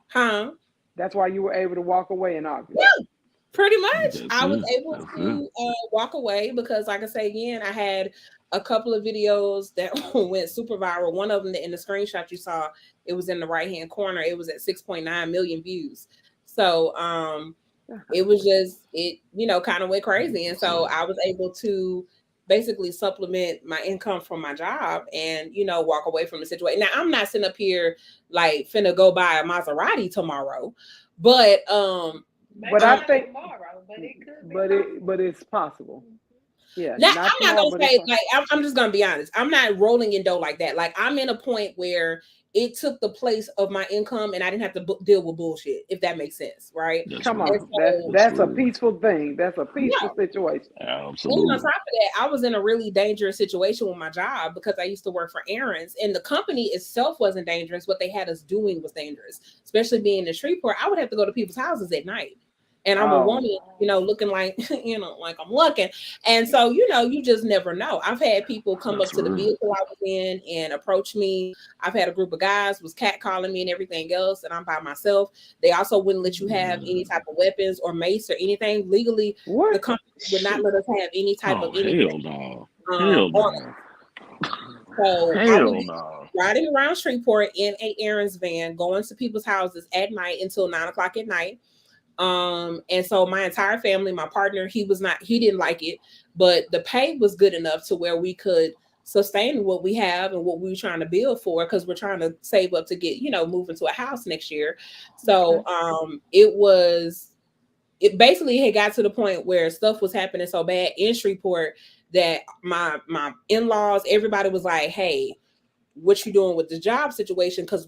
Huh? That's why you were able to walk away in August. Yeah. Pretty much. I was able to walk away because, like I say again, I had a couple of videos that went super viral. One of them, in the screenshot you saw, it was in the right-hand corner. It was at 6.9 million views. So it was just, kind of went crazy. And so I was able to basically supplement my income from my job and, walk away from the situation. Now, I'm not sitting up here like finna go buy a Maserati tomorrow, but I think tomorrow, but it could be but it's possible. Yeah. Now, I'm not gonna say I'm just gonna be honest. I'm not rolling in dough like that. Like I'm in a point where it took the place of my income, and I didn't have to deal with bullshit. If that makes sense, right? Come on, so, that's a peaceful thing. That's a peaceful situation. Absolutely. And on top of that, I was in a really dangerous situation with my job because I used to work for Aaron's, and the company itself wasn't dangerous. What they had us doing was dangerous, especially being in Shreveport. I would have to go to people's houses at night. And I'm a woman, looking like, like I'm looking. And so, you just never know. I've had people come up to the vehicle I was in and approach me. I've had a group of guys was catcalling me and everything else. And I'm by myself. They also wouldn't let you have any type of weapons or mace or anything. Legally, the company would not let us have any type of anything. Hell no. So I was riding around Shreveport in a Aaron's van, going to people's houses at night until 9:00 at night. And so my entire family, my partner, he didn't like it, but the pay was good enough to where we could sustain what we have and what we were trying to build for, because we're trying to save up to get, move into a house next year. So, it basically had got to the point where stuff was happening so bad in Shreveport that my in-laws, everybody was like, hey, what you doing with the job situation? Because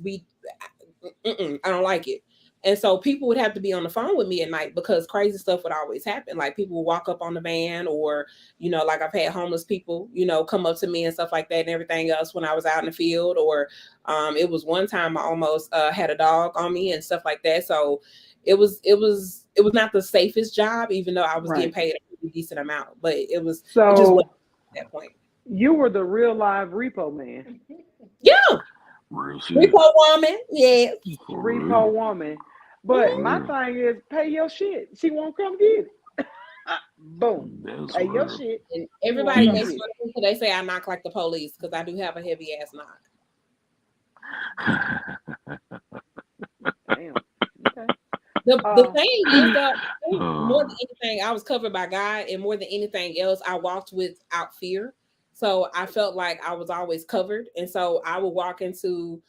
I don't like it. And so people would have to be on the phone with me at night because crazy stuff would always happen. Like people would walk up on the van, or, like I've had homeless people, come up to me and stuff like that and everything else when I was out in the field. Or it was one time I almost had a dog on me and stuff like that. So it was not the safest job, even though I was getting paid a pretty decent amount, but it just wasn't at that point. You were the real live repo man. Yeah. Real shit. Repo woman. Yeah. Repo woman. But my thing is, pay your shit. She won't come get it. Boom. That's Pay your real. shit. And everybody makes fun of me, so they say I knock like the police because I do have a heavy ass knock. Damn. Okay. The thing is that more than anything, I was covered by God, and more than anything else, I walked without fear. So I felt like I was always covered. And so I would walk into,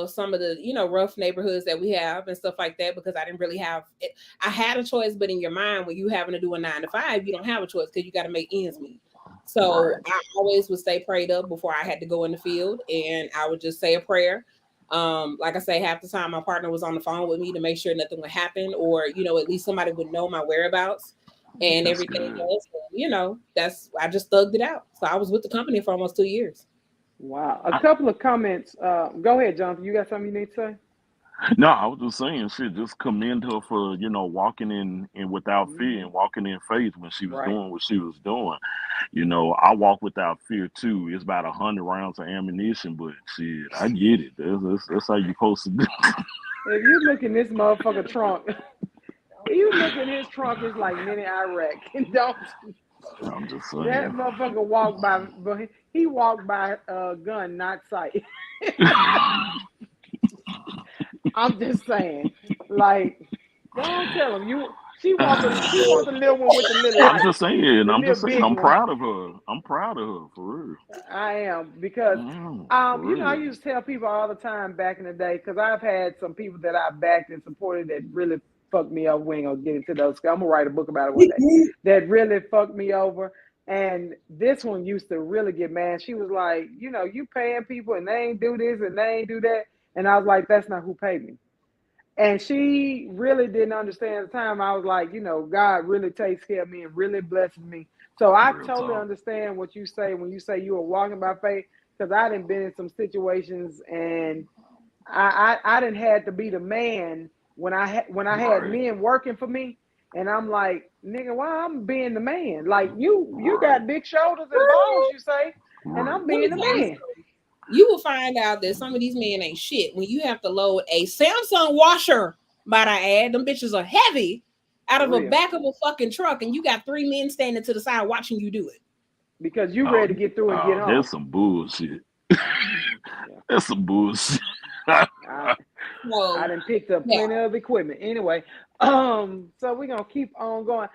some of the, rough neighborhoods that we have and stuff like that, because I didn't really have it. I had a choice, but in your mind, when you having to do a 9 to 5, you don't have a choice because you got to make ends meet. So I always would stay prayed up before I had to go in the field, and I would just say a prayer. Like I say, half the time my partner was on the phone with me to make sure nothing would happen, or, at least somebody would know my whereabouts and That's everything good. else. I just thugged it out. So I was with the company for almost 2 years. Wow. A couple of comments. Go ahead, Jonathan. You got something you need to say? No, I was just saying, shit, just commend her for, walking in without fear and walking in faith when she was doing what she was doing. I walk without fear too. It's about 100 rounds of ammunition, but shit, I get it. That's how you supposed to do. If you look in this motherfucker trunk, you look in his trunk, it's like mini Iraq. Don't. I'm just saying. That motherfucker walked by, but he walked by gun, not sight. I'm just saying, like, don't tell him she wants the little one with the little. I'm just saying. I'm one. proud of her. I'm proud of her for real. I am, because I used to tell people all the time back in the day, because I've had some people that I backed and supported that really fucked me up. We ain't gonna get into those. I'm gonna write a book about it one day. That really fucked me over. And this one used to really get mad. She was like, you paying people and they ain't do this and they ain't do that. And I was like, that's not who paid me. And she really didn't understand at the time. I was like, God really takes care of me and really blesses me. So I totally understand what you say when you say you were walking by faith, because I done been in some situations, and I didn't have to be the man when I had men working for me, and I'm like, nigga, why I'm being the man? Like you got big shoulders and balls, you say, and I'm being the man. You will find out that some of these men ain't shit when you have to load a Samsung washer, might I add. Them bitches are heavy, out of the back of a fucking truck, and you got 3 men standing to the side watching you do it. Because you ready to get through and get home. That's some bullshit. That's some bullshit. I done picked up plenty of equipment. Anyway, so we're gonna keep on going.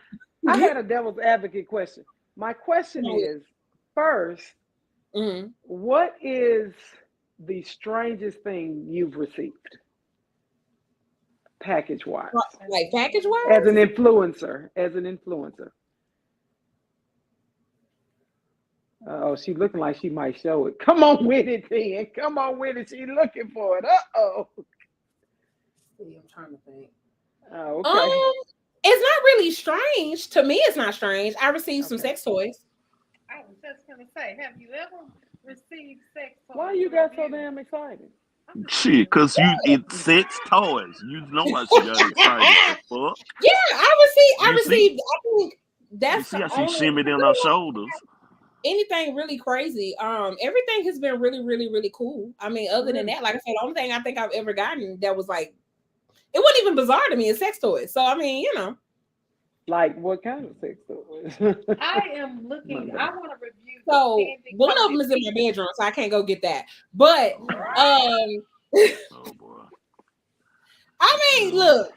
I had a devil's advocate question. My question is, first, what is the strangest thing you've received, package-wise? Like package-wise? As an influencer. Oh, she's looking like she might show it. Come on with it, then. Come on with it. She's looking for it. I'm trying to think. Oh, okay. It's not really strange. To me, it's not strange. I received some sex toys. I was just gonna say, have you ever received sex toys? Why you got so damn excited? Shit, because it's sex toys. You know why she got excited. Fuck. Yeah, I received. I think that's you see how she shimmied in her shoulders. Anything really crazy. Everything has been really, really, really cool. I mean, other than that, like I said, the only thing I think I've ever gotten that was like, it wasn't even bizarre to me, is sex toys. So I mean, Like what kind of sex toys? I am looking. I want to review. So one of them is in my bedroom, so I can't go get that. But oh boy. I mean, look.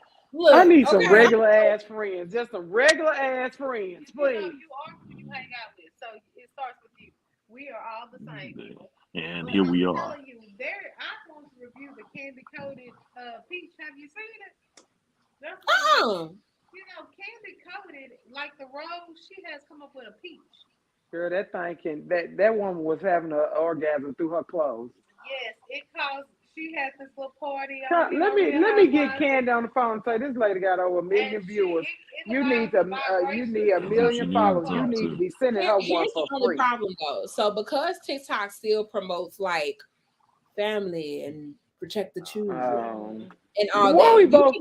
I need some regular ass friends, just some regular ass friends, please. You are who you hang out with, so it starts with you. We are all the same people. And here we are. I'm telling you, I want to review the candy coated peach. Have you seen it? Candy coated, like the rose, she has come up with a peach. Girl, that thing that woman was having an orgasm through her clothes. Yes, it caused. She had this little party Let on, you know, let me get Candy on the phone and say this lady got over 1 million and viewers. it You need allows you need a vibrations. That's who she million needs to followers. You talk need to to. be sending her one Here's for the only free. problem though. So because TikTok still promotes like family and protect the children and all Well, we that, both.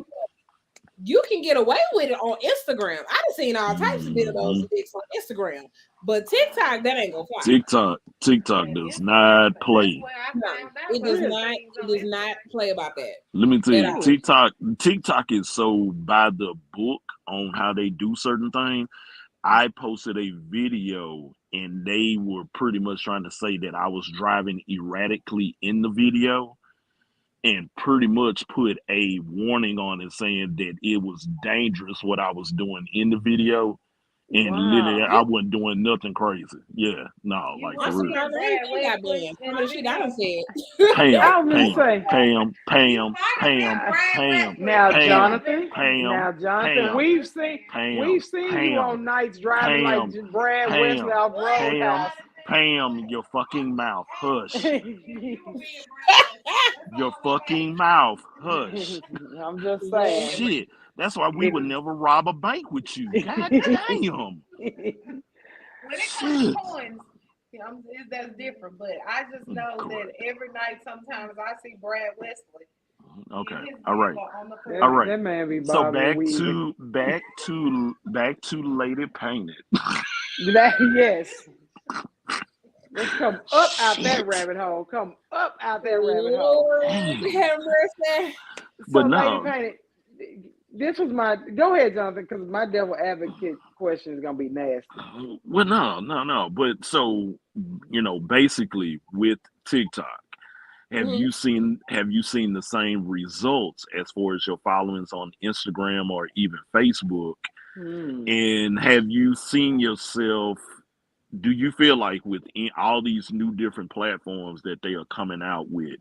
you can get away with it on Instagram. I done seen all types of dildos Mhm. and dicks on Instagram, but TikTok that ain't gonna fly. TikTok Yeah, does Instagram. not That's play. where I No, found out it does about not. things It on does not Instagram. play about that Let me tell at you, all. TikTok is so by the book on how they do certain things. I posted a video and they were pretty much trying to say that I was driving erratically in the video and pretty much put a warning on it saying that it was dangerous what I was doing in the video. And literally, Wow. I wasn't doing nothing crazy. Yeah, no, You like I'm for wasn't real. surprised seeing Brad anything got Wesley banned. in Some the of the shit I video. done said. I was gonna say Pam, You might have been Brad Wesley. now, in the Pam, Jonathan. video. Now, Jonathan, Pam, we've seen you on nights driving like Brad Wesley off Roadhouse. Pam, your fucking mouth, hush. You were being Brad Wesley. That's Your all we fucking ask. mouth, hush. I'm just saying. Shit, that's why we would never rob a bank with you. God damn. When it comes to coins, that's different. But I just know that every night, sometimes I see Brad Wesley Okay, in his all right, vehicle on the all freeway. right. That man be So bothering weed. back to Lady Painted. Yes. Let's come up out that Shit. rabbit hole. Come up out that rabbit hole. Lord Damn. have mercy. So, But Lady no, Painted, this was my. Go ahead, Jonathan, because my devil advocate question is gonna be nasty. well, no. But so basically with TikTok, have Mhm. you seen the same results as far as your followings on Instagram or even Facebook? And have you seen yourself? Do you feel like with all these new different platforms that they are coming out with,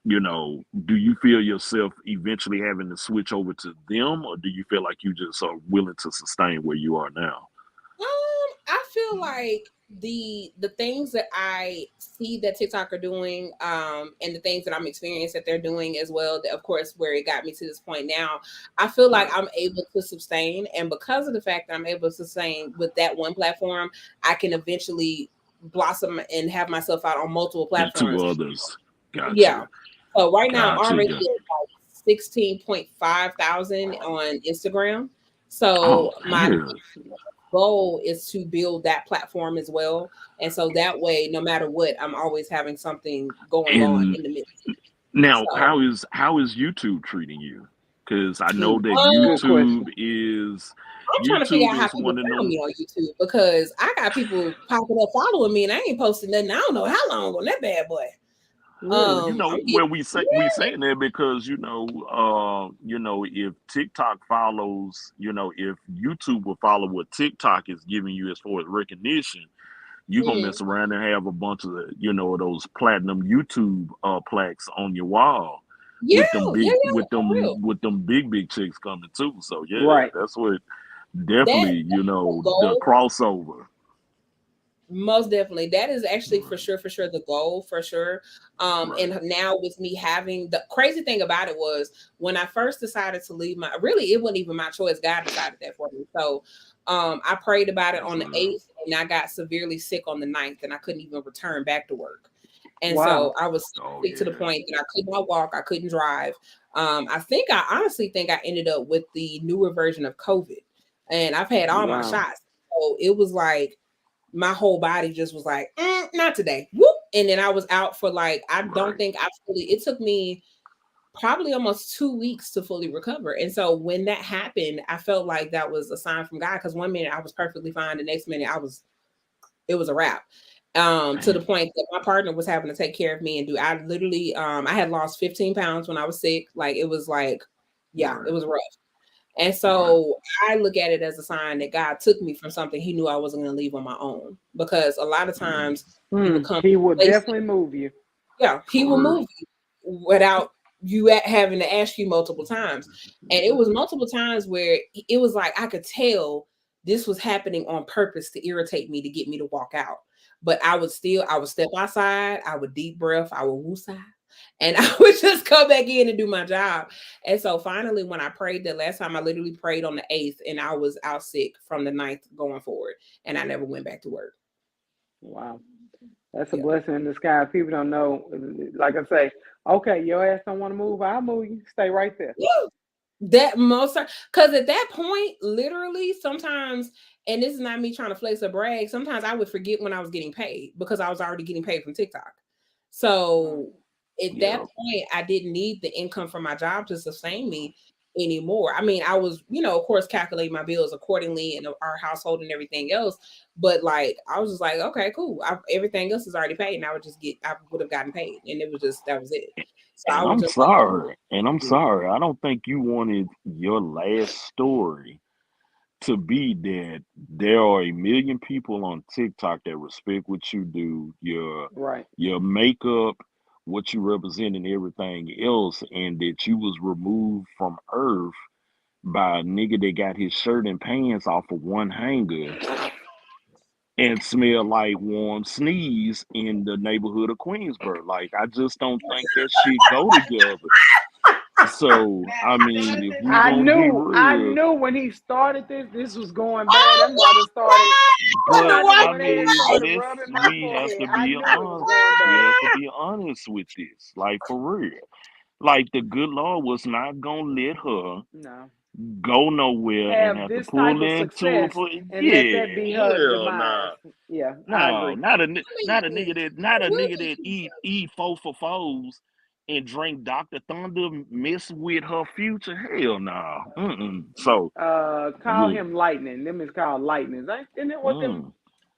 do you feel yourself eventually having to switch over to them, or do you feel like you just are willing to sustain where you are now? I feel like the things that I see that TikTok are doing, and the things that I'm experiencing that they're doing as well, that of course where it got me to this point now, I feel like I'm able to sustain, and because of the fact that I'm able to sustain with that one platform, I can eventually blossom and have myself out on multiple platforms. Two others. Gotcha. Yeah. So right now I'm already Gotcha. at like 16.5 thousand on Instagram. So my Yeah. goal is to build that platform as well. And so that way, no matter what, I'm always having something going on And in the midst. now, So, how is YouTube treating you? Because I know that Good question. YouTube is I'm trying to figure out how is people one of found them. me on YouTube because I got people popping up following me and I ain't posting nothing. I don't know how long on that bad boy. Well, I'm getting, we saying that because if TikTok follows, if YouTube will follow what TikTok is giving you as far as recognition, you're gonna mess around and have a bunch of those platinum YouTube plaques on your wall with them big with them big chicks coming too. So yeah, Right. that's what definitely the crossover. Most definitely. That is actually for sure the goal, for sure. And now with me having the crazy thing about it was when I first decided to leave it wasn't even my choice. God decided that for me. So I prayed about it on the 8th and I got severely sick on the 9th and I couldn't even return back to work. And so I was sick to the point that I could not walk, I couldn't drive. I honestly think I ended up with the newer version of COVID. And I've had all my shots. So it was like my whole body just was like, not today. Whoop. And then I was out for it took me probably almost 2 weeks to fully recover. And so when that happened, I felt like that was a sign from God. Cause one minute I was perfectly fine. The next minute it was a wrap. To the point that my partner was having to take care of me and I literally, I had lost 15 pounds when I was sick. Like, it was like, it was rough. And so I look at it as a sign that God took me from something he knew I wasn't going to leave on my own. Because a lot of times he will definitely move you. Yeah, he will move you without you having to ask you multiple times. And it was multiple times where it was like I could tell this was happening on purpose to irritate me, to get me to walk out. But I would step outside, I would deep breath, I would woosah, and I would just come back in and do my job. And so finally, when I prayed the last time, I literally prayed on the 8th, and I was out sick from the 9th going forward, and I never went back to work. Wow. That's a blessing in disguise. People don't know. Like I say, okay, your ass don't want to move, I'll move you. Stay right there. That most, because at that point, literally, sometimes, and this is not me trying to flex or brag, sometimes I would forget when I was getting paid because I was already getting paid from TikTok. So at that point, I didn't need the income from my job to sustain me anymore. I mean, I was, of course, calculating my bills accordingly and our household and everything else. But like, I was just like, okay, cool. Everything else is already paid, and I would have gotten paid, and it was just, that was it. So I'm sorry. I don't think you wanted your last story to be that there are a million people on TikTok that respect what you do, your makeup, what you represent, and everything else, and that you was removed from Earth by a nigga that got his shirt and pants off of one hanger and smell like warm sneeze in the neighborhood of Queensboro. Like, I just don't think that shit go together. So, I mean, if we I gonna be knew real, when he started this was going bad. That's why I started. but I I mean, we have to be honest. We have to be honest with this, like for real. Like the good Lord was not gonna let her go nowhere and have to pull into it for and let that be her demise. Yeah, I agree. Not a nigga that eat 4 for 4s and drink Dr. Thunder mess with her future. Hell no. So call him Lightning. Them is called Lightnings. Isn't it what them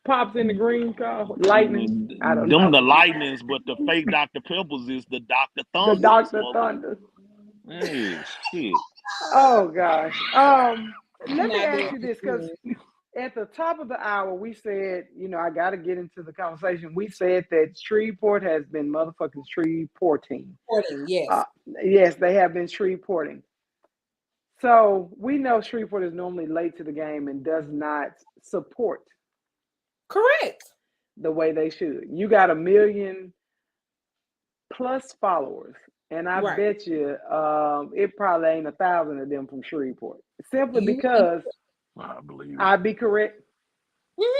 pops in the green called? Lightning? I don't know. Them the Lightnings, but the fake Dr. Peppers is the Dr. Thunder. The Dr. Thunder. Hey, shit. Oh gosh. Let me ask you this, because at the top of the hour, we said, I got to get into the conversation. We said that Shreveport has been motherfucking Shreveporting. Yes. Yes, they have been Shreveporting. So we know Shreveport is normally late to the game and does not support. Correct. The way they should. You got 1 million plus followers. And I bet you it probably ain't 1,000 of them from Shreveport. Simply because I believe I'd be correct.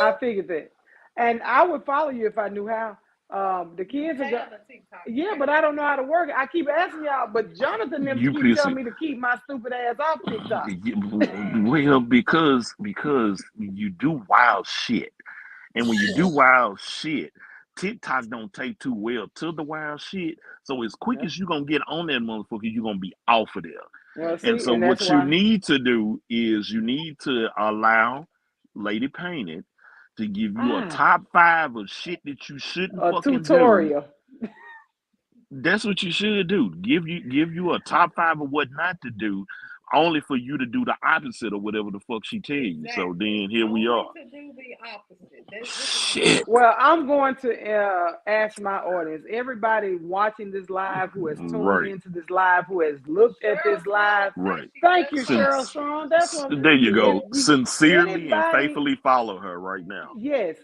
I figured that. And I would follow you if I knew how. The kids are but I don't know how to work it. I keep asking y'all, but Jonathan them keep telling me to keep my stupid ass off TikTok. Well, because you do wild shit. And when you do wild shit, TikTok don't take too well to the wild shit. So as quick as you're going to get on that motherfucker, you're going to be off of there. Well, and so what you need to do is you need to allow Lady Painted to give you a top 5 of shit that you shouldn't fucking tutorial. Do. That's what you should do. Give you a top 5 of what not to do, only for you to do the opposite of whatever the fuck she tells you. So then here we are. To do the opposite. Shit. Well, I'm going to ask my audience, everybody watching this live, who has tuned into this live, who has looked at this live. Right. Thank you, Cheryl Strong. That's what. There you go. Sincerely and faithfully follow her right now. Yes.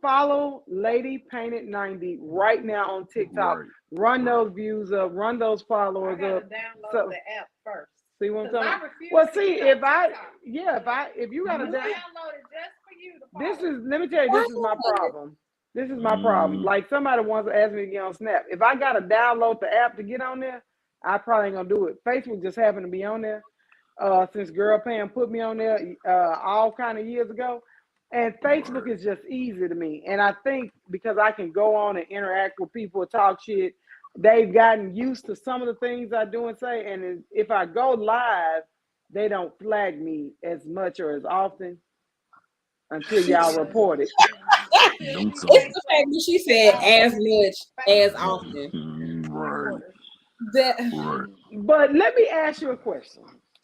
Follow Lady Painted 90 right now on TikTok. Run those views up. Run those followers up. Download the app first. See what I'm talking about? Well, see, if you gotta download it just for you to follow. This is, let me tell you, this is my problem. This is my problem. Like, somebody once asked me to get on Snap. If I gotta download the app to get on there, I probably ain't gonna do it. Facebook just happened to be on there since Girl Pam put me on there all kind of years ago. And Facebook is just easy to me. And I think because I can go on and interact with people, talk shit, they've gotten used to some of the things I do and say. And if I go live, they don't flag me as much or as often until y'all report it. It's the fact that she said as much as often. Right. But let me ask you a question.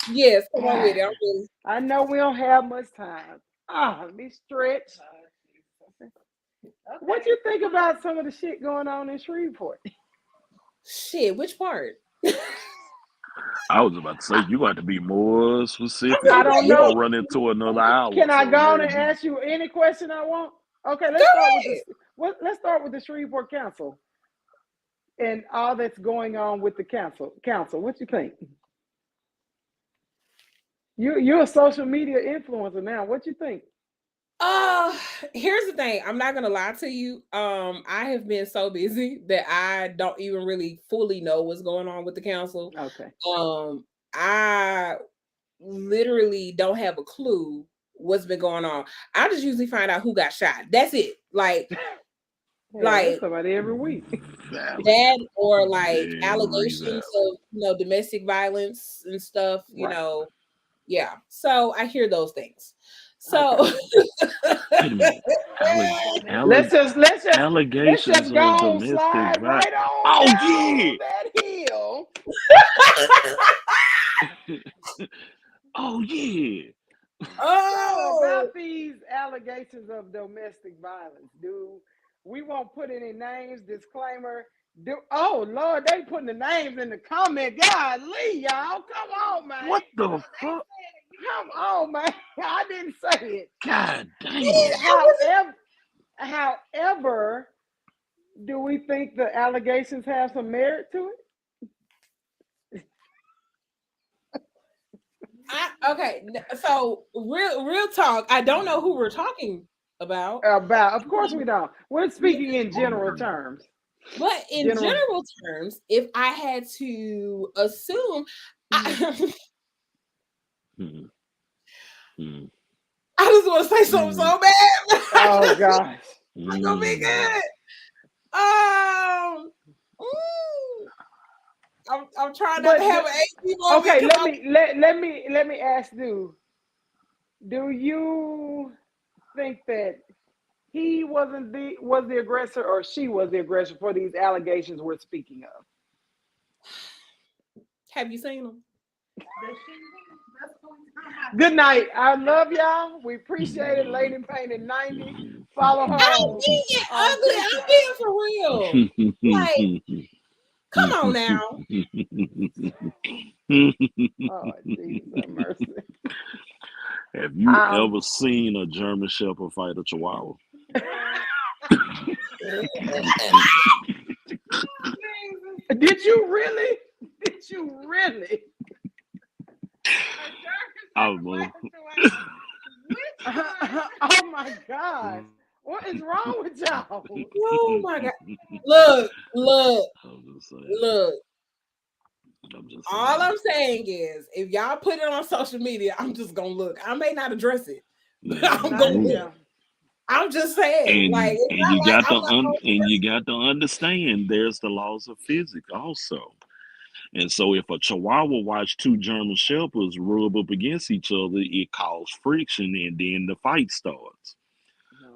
Yes, come on with it. I know we don't have much time. Let me stretch. What you think about some of the shit going on in Shreveport? Shit, which part? I was about to say you got to be more specific. I don't We know. gonna run into another hour. Can I so go on maybe- and ask you any question I want? Okay, Go let's start with ahead. this. Let's start with the Shreveport Council and all that's going on with the council. What you think? You're a social media influencer now. What you think? Here's the thing. I'm not gonna lie to you. I have been so busy that I don't even really fully know what's going on with the council. Okay. I literally don't have a clue what's been going on. I just usually find out who got shot. That's it. Like Yeah, Like- that's somebody every week. that, or like Very allegations valid. of domestic violence and stuff. Right. Yeah. So I hear those things. So Wait a minute. Let's just Allegations go of on, domestic slide violence. right on Oh, down yeah. that hill. Oh yeah. So oh, about these allegations of domestic violence, we won't put any names, disclaimer. Oh Lord, they putting the names in the comment. Golly, y'all, come on, man. What the fuck? Come on, man. I didn't say it. God damn. However, do we think the allegations have some merit to it? okay. So real talk. I don't know who we're talking about. Of course we don't. We're speaking in general terms. But in general terms, if I had to assume, I just want to say something so bad. Oh gosh. It's gonna be good. I'm trying not to have an AC moment. Okay, let me ask you. Do you think that he was the aggressor, or she was the aggressor for these allegations we're speaking of? Have you seen them? Good night. I love y'all. We appreciate it. Lady Painted 90. Follow her. I'm being ugly. I'm being for real. Like, come on now. Oh, Jesus have mercy. Have you ever seen a German Shepherd fight a Chihuahua? Did you really? Did you really? Oh my God. What is wrong with y'all? Oh my God. Look. All I'm saying is, if y'all put it on social media, I'm just gonna look. I may not address it, but I'm gonna look. I'm just saying, you got to understand there's the laws of physics also. And so if a Chihuahua watch two German Shepherds rub up against each other, it causes friction and then the fight starts.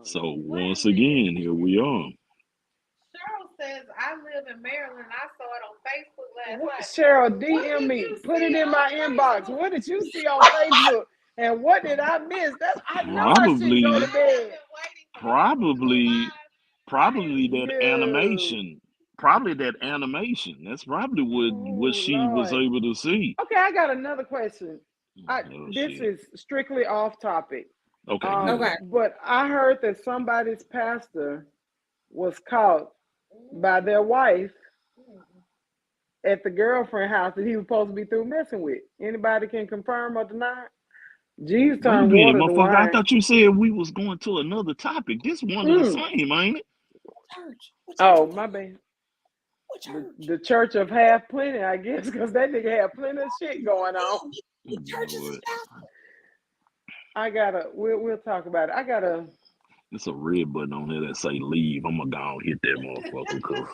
So once again, here we are. Cheryl says, I live in Maryland. I saw it on Facebook last night. Cheryl, DM me. Put it in my inbox. What did you see on Facebook? And what did I miss? I know I shouldn't go to bed. Probably that animation. Probably that animation. That's probably what she was able to see. Okay, I got another question. This is strictly off topic. Okay. Okay. But I heard that somebody's pastor was caught by their wife at the girlfriend house that he was supposed to be through messing with. Anybody can confirm or deny? Jesus turned water to wine. I thought you said we was going to another topic. This one is the same, ain't it? Church. Oh, my bad. What church? The Church of Half Plenty, I guess, because that nigga had plenty of shit going on. The church is we'll talk about it. It's a red button on there that say leave. I'm gonna go and hit that motherfucker because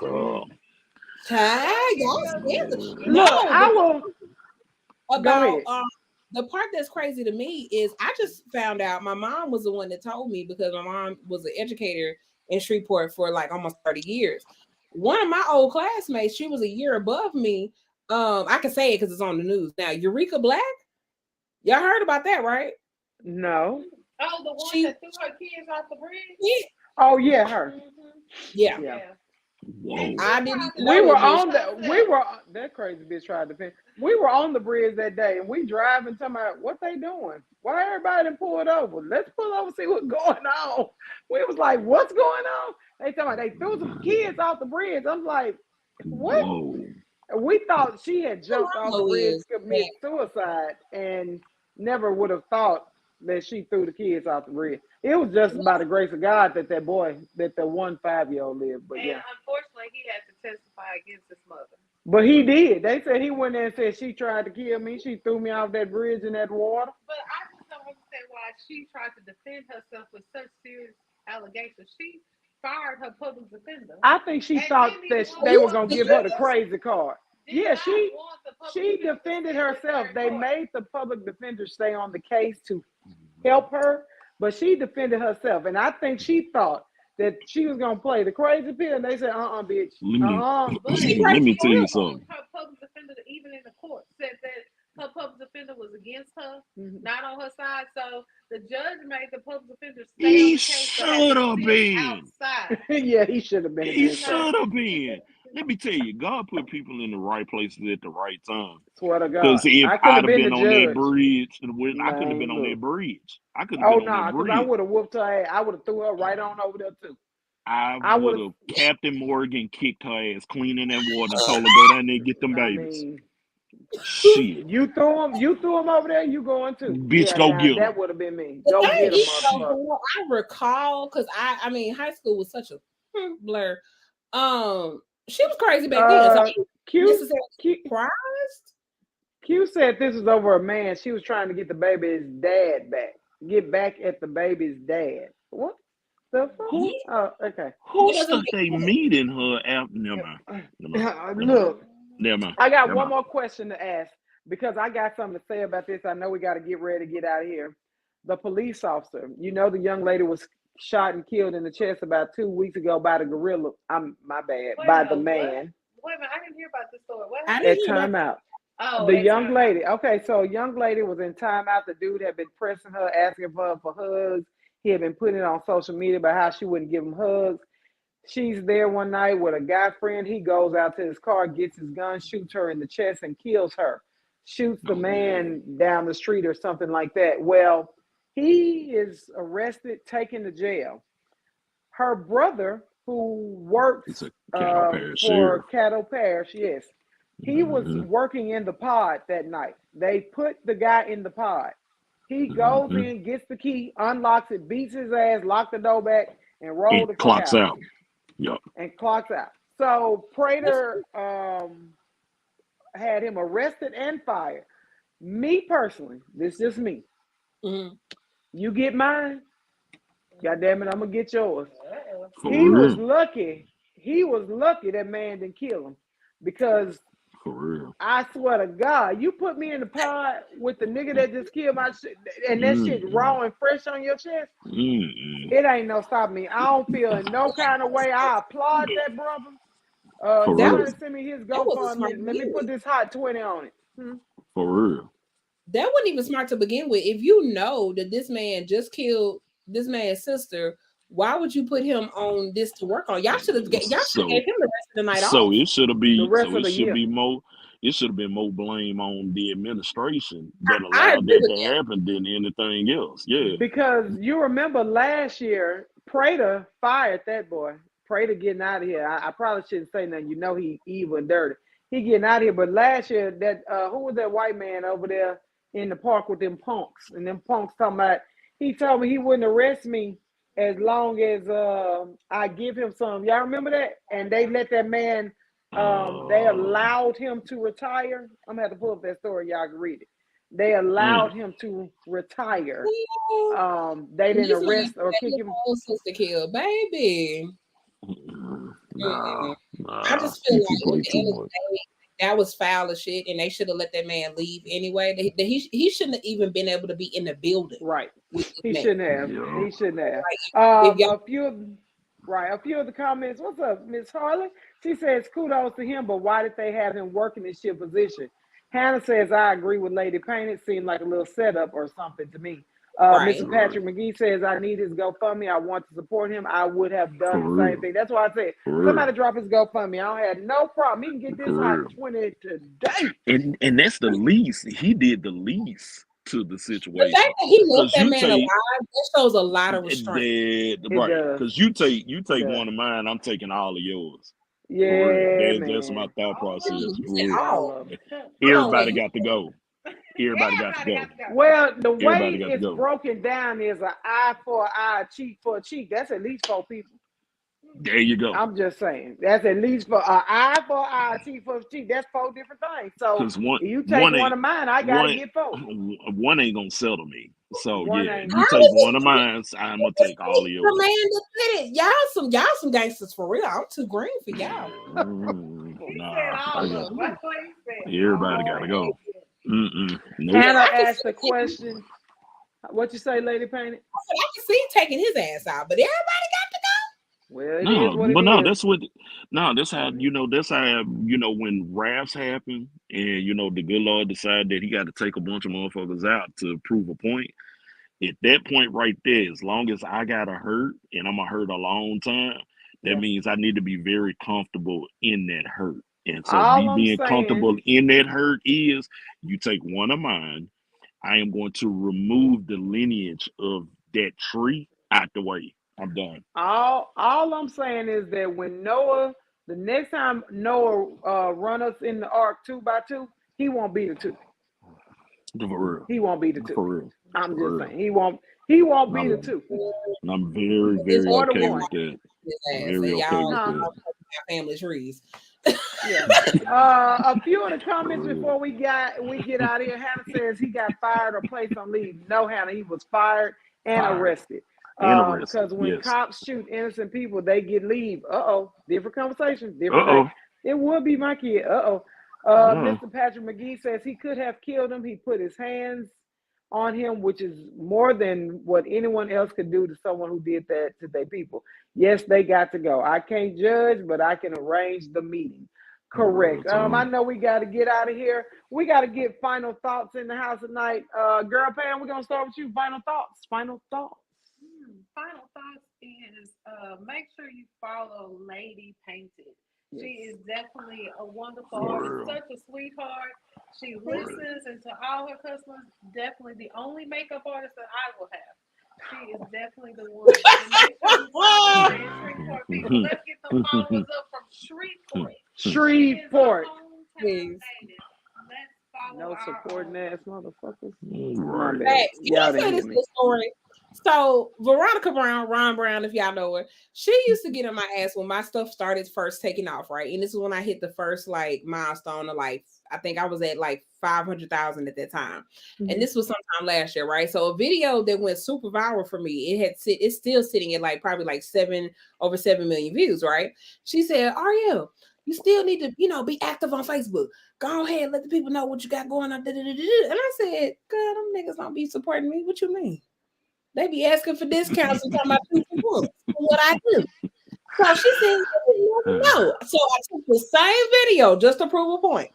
the part that's crazy to me is I just found out my mom was the one that told me, because my mom was an educator in Shreveport for like almost 30 years. One of my old classmates, she was a year above me. I can say it because it's on the news now. Eureka Black, y'all heard about that, right? No. Oh, the one that threw her kids off the bridge? Yeah. Oh, yeah, her. Yeah. Whoa. I didn't even We know were it, bitch. on that crazy bitch tried to defend. We were on the bridge that day and we driving talking about what they doing. Why everybody done pulled over? Let's pull over see what's going on. We was like, what's going on? They talking about they threw some kids off the bridge. I'm like, what? Whoa. We thought she had jumped off the Ronaldo bridge is to commit suicide and never would have thought that she threw the kids off the bridge. It was just by the grace of God that the 1 5-year-old lived. But And yeah. unfortunately, he had to testify against his mother. But he did. They said he went there and said she tried to kill me. She threw me off that bridge in that water. But I just don't understand why she tried to defend herself with such serious allegations. She fired her public defender. I think she And thought didn't that even they were want gonna the give her the defense. crazy card. Did Yeah, not she want the public she defender to defended stand herself. in They court. made the public defender stay on the case to help her, but she defended herself. And I think she thought that she was gonna play the crazy pill. And they said, bitch, But Let me tell you her something. public defender, even in the court, said that her public defender was against her, Mhm. not on her side. So the judge made the public defender stay He on the case. but had to should have sit been. outside. Yeah, he should have been He against her. should have been. Let me tell you, God put people in the right places at the right time. Swear to God. Because if I could I'd have have been been the on that judge. bridge, I couldn't have Man, been on that look. bridge. I could have Oh been on no, that because I bridge. would have whooped her ass. I would have threw her right on over there too. I I would would've- have Captain Morgan kicked her ass clean in that water and told her go down there and get them I babies. mean, Shit. you threw him over there, you going too. Bitch, Yeah, go now get 'em. that would have been me. The Go thing get him, is, though, motherfucker. from what I recall, because I mean, high school was such a blur. She was crazy back then. So I wasn't Q, necessarily Q, surprised. Q said this was over a man. She was trying to get the baby's dad back. Get back at the baby's dad. What the fuck? Who? Oh, okay. Who It doesn't stuck make they sense. meat in her after? Never mind. Look, Never mind. I got Never one mind. more question to ask because I got something to say about this. I know we got to get ready to get out of here. The police officer, you know, the young lady was shot and killed in the chest about 2 weeks ago by the gorilla. My bad, Wait by a the minute, man. Wait a minute, I didn't hear about this story. What I happened? didn't At hear about timeout. Oh, The at young timeout. lady. Okay, so a young lady was in timeout. The dude had been pressing her, asking for her for hugs. He had been putting it on social media about how she wouldn't give him hugs. She's there one night with a guy friend. He goes out to his car, gets his gun, shoots her in the chest, and kills her. Shoots the man down the street or something like that. Well, he is arrested, taken to jail. Her brother, who works It's a Cattle Parish for sheriff. Cattle Parish, yes, he was Mhm. working in the pod that night. They put the guy in the pod. He goes Mhm. in, gets the key, unlocks it, beats his ass, locked the door back, and rolled the And fuck clocks out. out. Yup. And clocks out. So Prater had him arrested and fired. Me personally, this is just me. Mhm. You get mine, God damn it, I'm gonna get yours. For He was real. lucky. He was lucky that man didn't kill him. Because For real. I swear to God, you put me in the pod with the nigga that just killed my shit, and that shit raw and fresh on your chest, it ain't no stopping me. I don't feel in no kind of way. I applaud that brother. For That real. was Somebody send me his that was a smart GoFundMe. Let me move. put this hot 20 on it. For real. That wasn't even smart to begin with. If you know that this man just killed this man's sister, why would you put him on this to work on? Y'all should have gave him the rest of the night So off. it should have The been. rest So of the it should year. be more. It should have been more blame on the administration that I allowed agree that with to that. happen than anything else. Yeah. Because you remember last year, Prater fired that boy. Prater getting out of here. I probably shouldn't say nothing. You know he evil and dirty. He getting out of here. But last year, that who was that white man over there in the park with them punks? And them punks talking about, he told me he wouldn't arrest me as long as I give him some. Y'all remember that? And they let that man, they allowed him to retire. I'm going to have to pull up that story. Y'all can read it. They allowed him to retire. They didn't arrest or kick him. Whole sister killed, baby. Nah. I just feel like play at the too end of the much. day, that was foul as shit, and they should have let that man leave anyway. He shouldn't have even been able to be in the building. Right. with this He man. shouldn't have. Yeah. He shouldn't have. If y'all- A few of the comments. What's up, Miss Harley? She says kudos to him, but why did they have him working this shit position? Hannah says I agree with Lady Payne. It seemed like a little setup or something to me. Right. Mr. Patrick McGee says, I need his GoFundMe. I want to support him. I would have For done the real. same thing. That's why I said, For real. somebody drop his GoFundMe. I don't have no problem. He can get this For hot real. 20 today. And that's the least. He did the least to the The situation. fact that he left Because that you man take alive, that shows a lot of restraint. It right. does. Because you take It does. one of mine, I'm taking all of yours. For Yeah, real. That's my man. thought process. You For said real. All all. of them. Everybody wait. got to go. Everybody got to go. Well, the way Everybody got to it's go. broken down is an eye for an eye, a cheek for a cheek. That's at least 4 people. There you go. I'm just saying. That's at least for an eye for an eye, a cheek for a cheek. That's 4 different things. So Because if you take one of mine, I gotta get 4. one ain't gonna settle me. So One yeah, ain't. you take one of mine, I'm gonna take all of The yours. man that did it. Y'all some gangsters for real. I'm too green for y'all. Nah, everybody gotta go. Nope. Hannah I can asked see the question. What you say, Lady Painted? I can see him taking his ass out, but everybody got to go. Well, it No, is what but it no, is. that's how when rafts happen and the good Lord decided that he got to take a bunch of motherfuckers out to prove a point. At that point right there, as long as I gotta hurt and I'm gonna hurt a long time, that Yeah. means I need to be very comfortable in that hurt. And so All me I'm being saying, comfortable in that hurt is you take one of mine, I am going to remove the lineage of that tree out the way. I'm done. all I'm saying is that when Noah, the next time Noah run us in the ark 2 by 2, he won't be the 2. For real. He won't be the 2. For real. I'm For just real. saying he won't be I'm, the 2. and I'm very, It's very Or the okay 1. with that. his ass, Very and okay y'all with Huh? that. family trees. Yeah. A few of the comments For real. before we get out of here. Hannah says he got fired or placed on leave. No, Hannah, he was fired and Fired. arrested. And arrested. Because when Yes. cops shoot innocent people, they get leave. Different conversation, different day. It would be my kid. Mr. Patrick McGee says he could have killed him. He put his hands on him, which is more than what anyone else could do to someone who did that to their people. Yes, they got to go. I can't judge, but I can arrange the meeting. Correct. I know we got to get out of here. We got to get final thoughts in the house tonight. Girl Pam, we're going to start with you. Final thoughts. Final thoughts is make sure you follow Lady Painted. Yes. She is definitely a wonderful artist, such a sweetheart. She listens, and to all her customers, definitely the only makeup artist that I will have. She is definitely the one. Shreveport people. Let's get the followers up from Shreveport. Shreveport. Please. No supporting ass motherfuckers. Right. Hey, Y'all can I say didn't this hear me. little story? So Veronica Brown, Ron Brown, if y'all know her, she used to get on my ass when my stuff started first taking off, right? And this is when I hit the first milestone of I think I was at 500,000 at that time. Mm-hmm. And this was sometime last year, right? So a video that went super viral for me, it's still sitting at probably over 7 million views, right? She said, Ariel, you still need to, be active on Facebook. Go ahead, let the people know what you got going on. And I said, God, them niggas don't be supporting me. What you mean? They be asking for discounts and talking about 2 for 1. What I do. So she said, no. So I took the same video just to prove a point.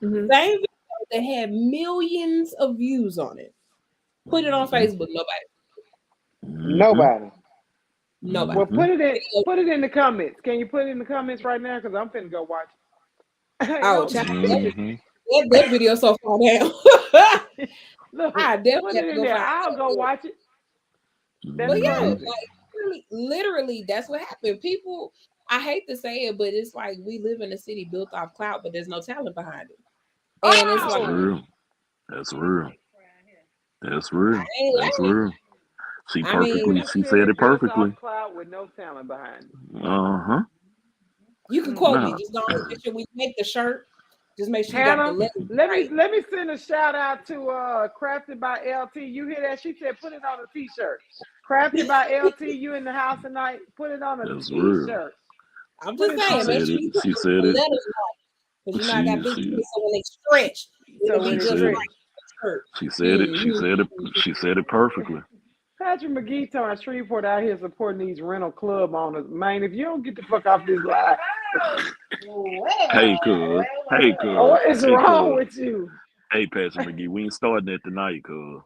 Mm-hmm. Same video that had millions of views on it. Put it on Facebook. Nobody. Well, put it in the comments. Can you put it in the comments right now? Because I'm finna go watch it. Oh, that video so far down. Look, I definitely put it in there. I'll go watch it. But yeah, literally, that's what happened. People, I hate to say it, but it's like we live in a city built off clout, but there's no talent behind it. And it's That's real. That's real. That's real. That's real. She said it perfectly. Cloud with no talent behind it. You can quote me. Just don't make sure we make the shirt. Just make sure Hannah, you got the let me send a shout out to Crafted by LT. You hear that? She said put it on a t-shirt. Crafted by LT. You in the house tonight? Put it on a t-shirt. I'm just saying. She said it. Because I got big feet, so when they stretch, she said it. She said it perfectly. Patrick McGee telling Shreveport out here supporting these rental club owners. Man, if you don't get the fuck off this live. Hey, cuz. What is wrong with you? Hey, Patrick McGee, we ain't starting that tonight, cuz.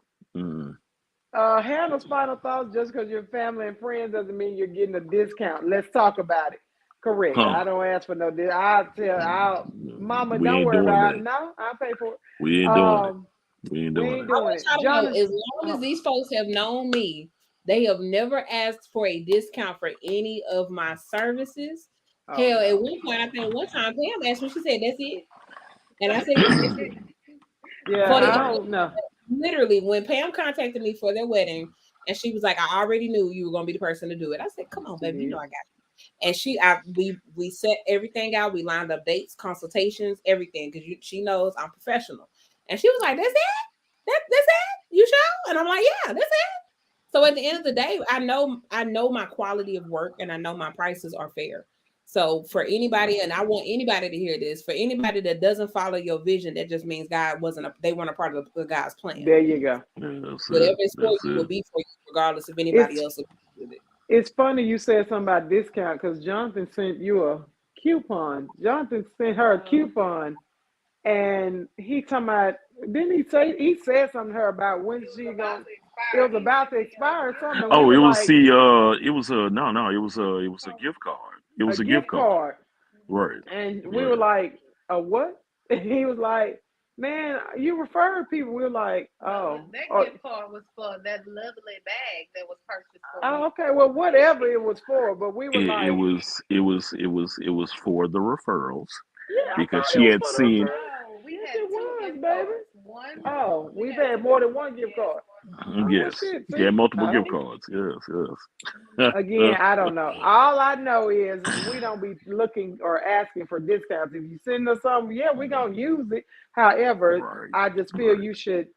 Hannah's final thoughts. Just because you're family and friends doesn't mean you're getting a discount. Let's talk about it. Correct. I Huh? don't ask for no. I'll Mama, We don't ain't worry doing about it. that. No, I'll pay for it. We ain't doing it. Um, We ain't we doing ain't it. I doing want it. y'all to know, Jonathan. as long as Oh, these folks have known me, they have never asked for a discount for any of my services. oh Hell, at no. one point, I think one time Pam asked me, she said, "That's it," and I said, "Yes, that's it." Yeah, For I the don't know. literally, when Pam contacted me for their wedding, and she was like, "I already knew you were gonna be the person to do it." I said, "Come on, baby, you Yeah. know I got you." And we set everything out. We lined up dates, consultations, everything because she knows I'm professional. And she was like, "That's it? That's it? You sure?" And I'm like, "Yeah, that's it." So at the end of the day, I know my quality of work and I know my prices are fair. So for anybody, and I want anybody to hear this, for anybody that doesn't follow your vision, that just means they weren't a part of God's plan. There you go. Yeah, that's Whatever it. is for That's you will it. be for you, regardless if anybody It's else agrees with it. it's funny you said something about discount because Jonathan sent you a coupon. Jonathan sent her a Um, coupon, and he talking about. Didn't he say he said something to her about when it was she about gonna? to It expire. was He about sent to me expire or something, and we Oh, were like, it was a no, no, it was a gift card. It a was a gift gift card. card. Right, And we were right. like, a what? And he was like, man, you refer people. We were like, no, oh, that oh, gift card was for that lovely bag that was purchased for oh, me. okay, well, whatever it was for. But we were It like, was it was for the referrals yeah, I because thought it she was had for the seen referral. No, we Yes, had it two was, gift baby. cards. One, Oh, we we've had had two more gift than cards. one gift Yes. card. Oh, well, yes, shit, she had see? multiple gift Oh. cards. Yes, Again, I don't know. All I know is we don't be looking or asking for discounts. If you send us something, yeah, we're gonna use it. However, right, I just feel right, you should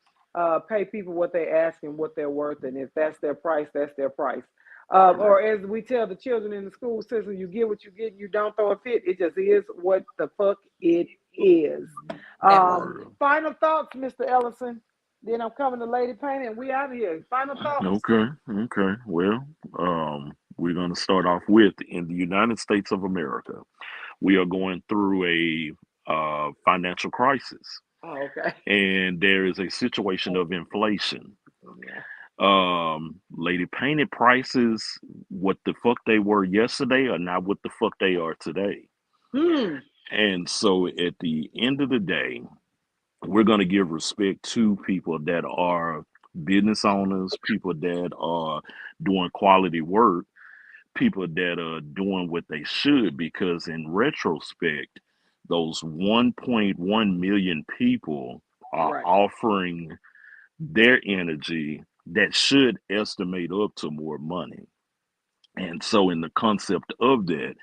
pay people what they ask and what they're worth, and if that's their price, that's their price. right. Or as we tell the children in the school system, you get what you get, you don't throw a fit. It just is what the fuck it is. That part. Word. Final thoughts, Mr. Ellison. Then I'm coming to Lady Paint, and we out of here. Final thoughts. Okay, okay. Well, we're gonna start off with in the United States of America, we are going through a financial crisis, Oh, okay. and there is a situation of inflation. Yeah. Lady Painted prices, what the fuck they were yesterday are not what the fuck they are today. Hmm. And so at the end of the day, we're going to give respect to people that are business owners, people that are doing quality work, people that are doing what they should, because in retrospect, those 1.1 million people are Right. offering their energy that should estimate up to more money. And so, in the concept of that,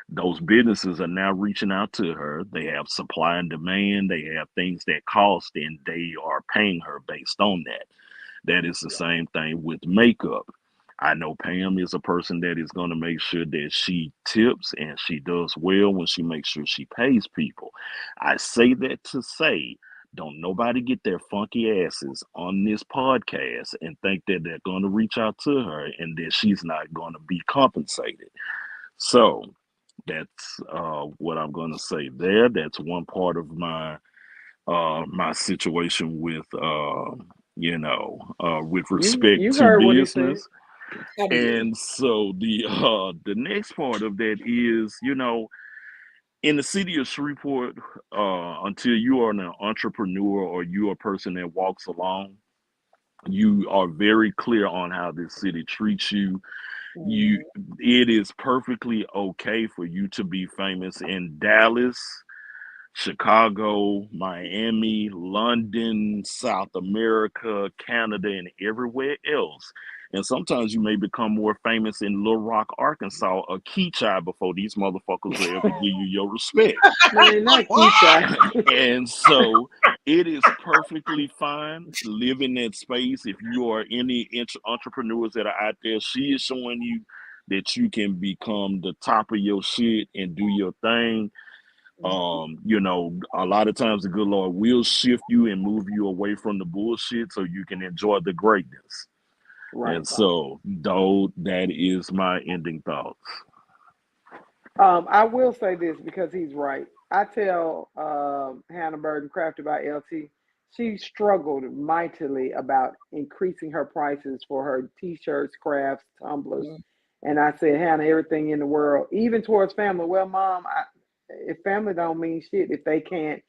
those businesses are now reaching out to her. They have supply and demand, they have things that cost, and they are paying her based on that. That is the same thing with makeup. I know Pam is a person that is going to make sure that she tips and she does well when she makes sure she pays people. I say that to say, don't nobody get their funky asses on this podcast and think that they're going to reach out to her and that she's not going to be compensated. So that's what I'm going to say there. That's one part of my situation with with respect You to heard what he said. business. I did. And so the next part of that is, in the city of Shreveport, until you are an entrepreneur or you are a person that walks along, you are very clear on how this city treats you. you Mhm. it is perfectly okay for you to be famous in Dallas, Chicago, Miami, London, South America, Canada, and everywhere else. And sometimes you may become more famous in Little Rock, Arkansas, or Keachai before these motherfuckers will ever give you your respect. Man, not Keisha. And so it is perfectly fine to live in that space. If you are any entrepreneurs that are out there, she is showing you that you can become the top of your shit and do your thing. A lot of times the good Lord will shift you and move you away from the bullshit so you can enjoy the greatness. Right. And so, though, that is my ending thoughts. I will say this because he's right. I tell Hannah Burton Crafted by LT, she struggled mightily about increasing her prices for her t-shirts, crafts, tumblers. Mhm. And I said, Hannah, everything in the world, even towards family. Well, Mom, if family don't mean shit if they can't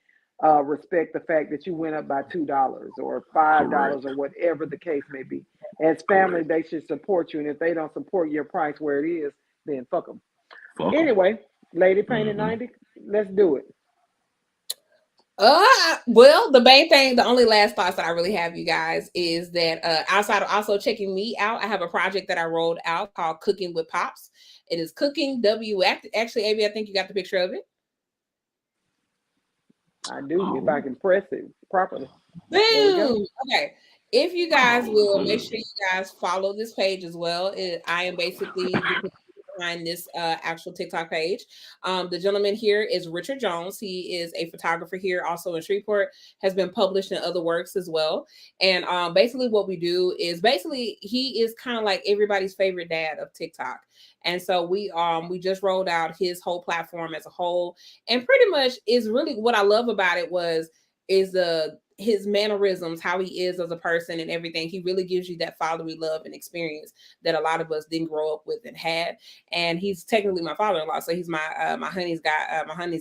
respect the fact that you went up by $2 or $5 Correct. or whatever the case may be. As family, Correct. they should support you, and if they don't support your price where it is, then fuck them. Fuck 'em. Anyway, Lady Painted Mhm. 90, let's do it. Well, the main thing, the only last thoughts that I really have, you guys, is that outside of also checking me out, I have a project that I rolled out called Cooking with Pops. It is cooking Actually, Avi, I think you got the picture of it. I do, if Oh, I can press it properly. There we go. Boom. Okay. If you guys oh, will make good. sure you guys follow this page as well. I am basically the behind this actual TikTok page. The gentleman here is Richard Jones. He is a photographer here, also in Shreveport, has been published in other works as well. And basically what we do is he is kind of like everybody's favorite dad of TikTok. And so we just rolled out his whole platform as a whole. And pretty much is really what I love about it is his mannerisms, how he is as a person and everything. He really gives you that fatherly love and experience that a lot of us didn't grow up with and had. And he's technically my father-in-law, so he's my honey's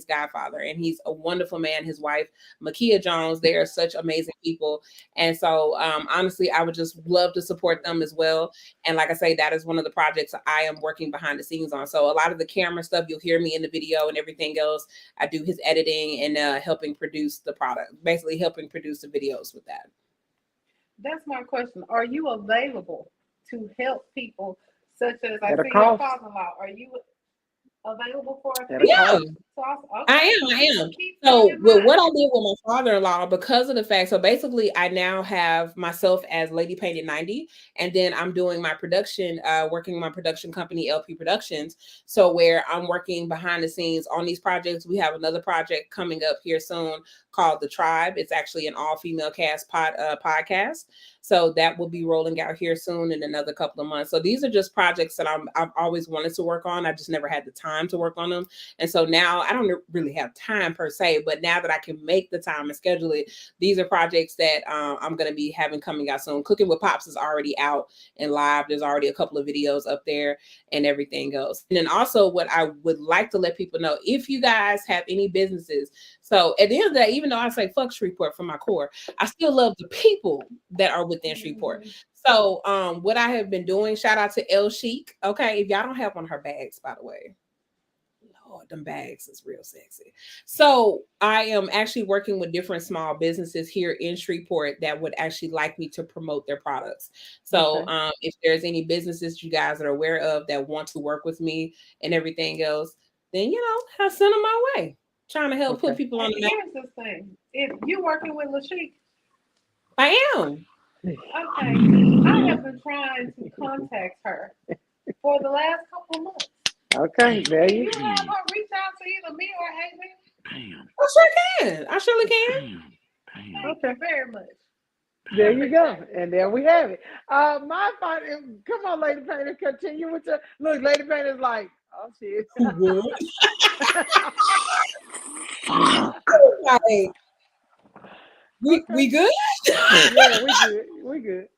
godfather, and he's a wonderful man. His wife Makia Jones, they are such amazing people. And so honestly, I would just love to support them as well. And like I say, that is one of the projects I am working behind the scenes on. So a lot of the camera stuff, you'll hear me in the video and everything else. I do his editing and helping produce the product, basically helping produce the videos with that. That's my question. Are you available to help people such as I At a see your cost. father-in-law? Are you available for a At a fee? Yeah, cost. I am. Keep that So in with what I mind. did with my father-in-law, because of the fact, so basically I now have myself as Lady Painted 90, and then I'm doing my production, working my production company, LP Productions. So where I'm working behind the scenes on these projects. We have another project coming up here soon called The Tribe. It's actually an all-female cast podcast. So that will be rolling out here soon in another couple of months. So these are just projects that I've always wanted to work on. I just never had the time to work on them. And so now I don't really have time per se, but now that I can make the time and schedule it, these are projects that I'm going to be having coming out soon. Cooking with Pops is already out and live. There's already a couple of videos up there and everything else. And then also what I would like to let people know, if you guys have any businesses, so at the end of the day, even though I say fuck Shreveport from my core, I still love the people that are within Shreveport. So what I have been doing, shout out to El Chic. Okay, if y'all don't have one of her bags, by the way, Lord, them bags is real sexy. So I am actually working with different small businesses here in Shreveport that would actually like me to promote their products. So Okay. if there's any businesses you guys are aware of that want to work with me and everything else, then I'll send them my way. Trying to help put Okay. people on the map. Here's the thing. If you're working with Lashik, I am. okay, I have been trying to contact her for the last couple of months. Okay, there Can you you go. have her reach out to either me or Haven? Damn. I sure can. I surely can. Damn. Damn. Thank Okay. you very much. There you go. And there we have it. My final, come on, Lady Painter, continue with your look. Lady Painter's like, oh shit. Like, we good? Yeah, we good. We good.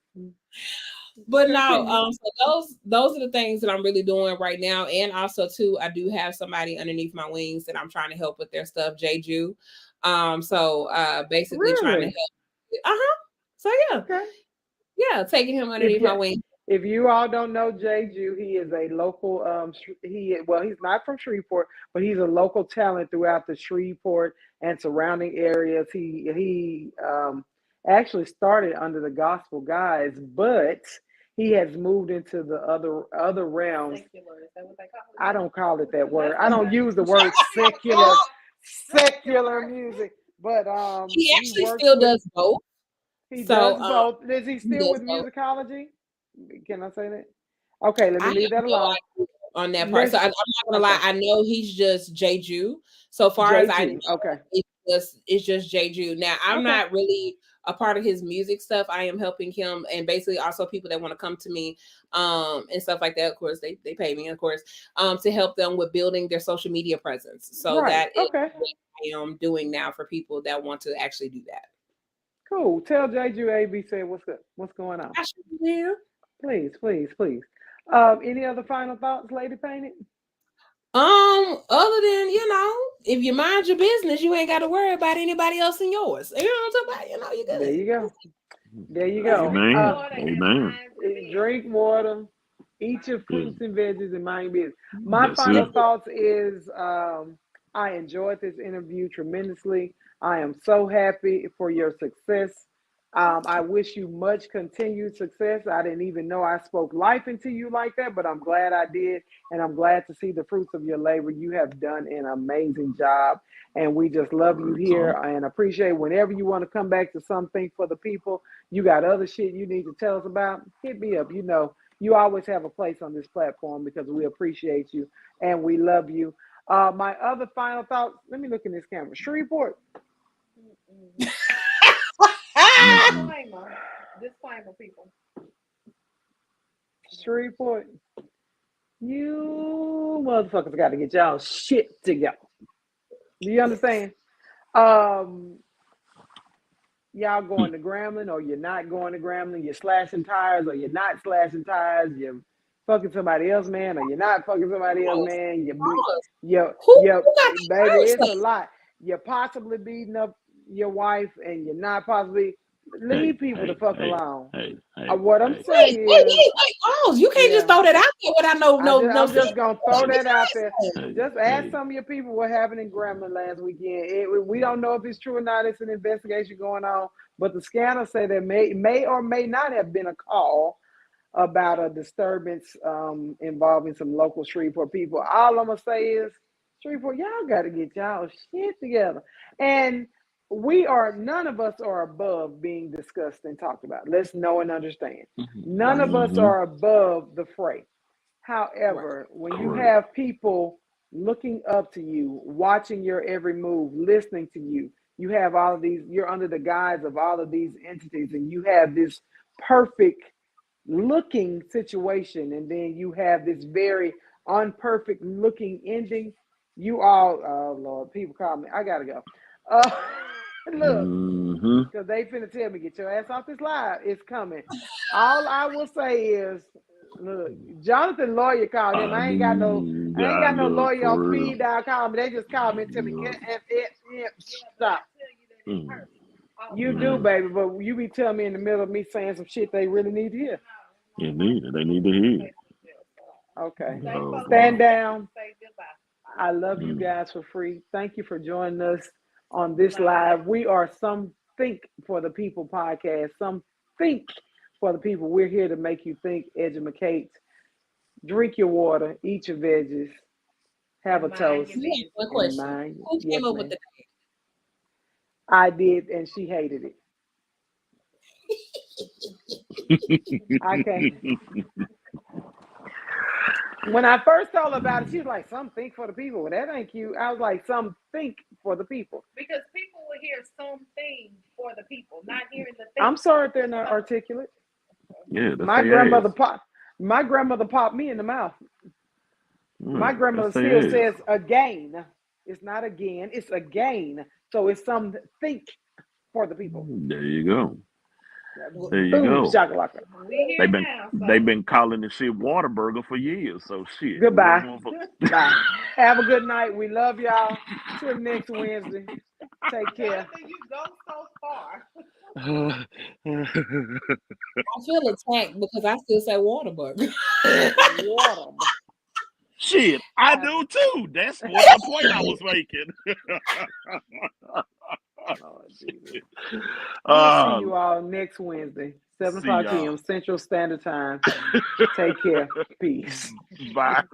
But no, Continue. so those are the things that I'm really doing right now. And also too, I do have somebody underneath my wings that I'm trying to help with their stuff, Jeju. Basically trying to Really? help. So Okay. yeah, taking him If underneath my you wing. if you all don't know Jeju, he is a local he's not from Shreveport, but he's a local talent throughout the Shreveport and surrounding areas. He actually started under the gospel guys, but he has moved into the other realms. Secular, is that what they call it? I don't call it that word. That's I don't okay. use the word secular music, but He he actually works still with does both. he So does both. Is he he still does with both. musicology? Can I say that? Okay, let I me have leave that no alone. idea on that part. So Let's I'm not gonna lie. okay. I know he's just Jeju. So far as I know, Jeju. Okay. it's just Jeju. Now I'm Okay. not really a part of his music stuff. I am helping him, and basically also people that want to come to me, and stuff like that. Of course, they pay me, of course, to help them with building their social media presence. So Right. that is Okay. what I am doing now for people that want to actually do that. Cool. Tell JJ AB said what's going on. I should be here. Please, please, please. Any other final thoughts, Lady Painted? Other than, if you mind your business, you ain't got to worry about anybody else in yours. You know what I'm talking about? You good. There you go. There you go. Amen. Drink water, eat your fruits and veggies, and mind business. My final thoughts is I enjoyed this interview tremendously. I am so happy for your success. I wish you much continued success. I didn't even know I spoke life into you like that, but I'm glad I did. And I'm glad to see the fruits of your labor. You have done an amazing job. And we just love you here and appreciate whenever you want to come back to something for the people. You got other shit you need to tell us about, hit me up. You always have a place on this platform because we appreciate you and we love you. My other final thoughts, let me look in this camera. Shreveport. Disclaimer, people. Shreveport, you motherfuckers got to get y'all shit together. Do you understand? Y'all going to Grambling or you're not going to Grambling. You're slashing tires or you're not slashing tires. You're fucking somebody else, man, or you're not fucking somebody else, man. Baby, it's a lot. You're possibly beating up your wife and you're not possibly. Leave people the fuck alone. What I'm saying is, you can't just throw that out there without I'm just gonna throw that out there. Just ask some of your people what happened in Grambling last weekend. We don't know if it's true or not. It's an investigation going on, but the scanners say there may or may not have been a call about a disturbance involving some local Shreveport people. All I'm gonna say is, Shreveport, y'all got to get y'all shit together. And none of us are above being discussed and talked about. Let's know and understand. None of us are above the fray. However, when you have people looking up to you, watching your every move, listening to you, you have all of these, you're under the guise of all of these entities, and you have this perfect looking situation, and then you have this very unperfect looking ending. You all, oh Lord, people call me. I gotta go. Look, because they finna tell me, get your ass off this live. It's coming. All I will say is, look, Jonathan lawyer called him. I ain't got no lawyer on speed dial call me. They just called me and tell me, stop. You do, baby, but you be telling me in the middle of me saying some shit they really need to hear. They need to hear. Okay. Stand down. I love you guys for free. Thank you for joining us on this live. We are Some Think for the People podcast. Some Think for the People. We're here to make you think, educate. Drink your water, eat your veggies, have a toast. One question. Who came up with the name? I did, and she hated it. I can't. When I first told her about it, she was like, "Some think for the people." Well, that ain't cute. I was like, "Some think for the people." Because people will hear something for the people, not hearing the thing. I'm sorry if they're not articulate. Yeah, my grandmother popped me in the mouth. My grandmother still says again. It's not again, it's again. So it's some think for the people. There you go. There you go. Shakalaka. They've been calling the shit Whataburger for years. So shit. Goodbye. Bye. Have a good night. We love y'all. Till next Wednesday. Take care. You go so far. I feel attacked because I still say Whataburger. Whataburger. Shit, I do too. That's what the point I was making. Oh, Jesus. We'll see you all next Wednesday, 7 o'clock p.m. Central Standard Time. Take care. Peace. Bye.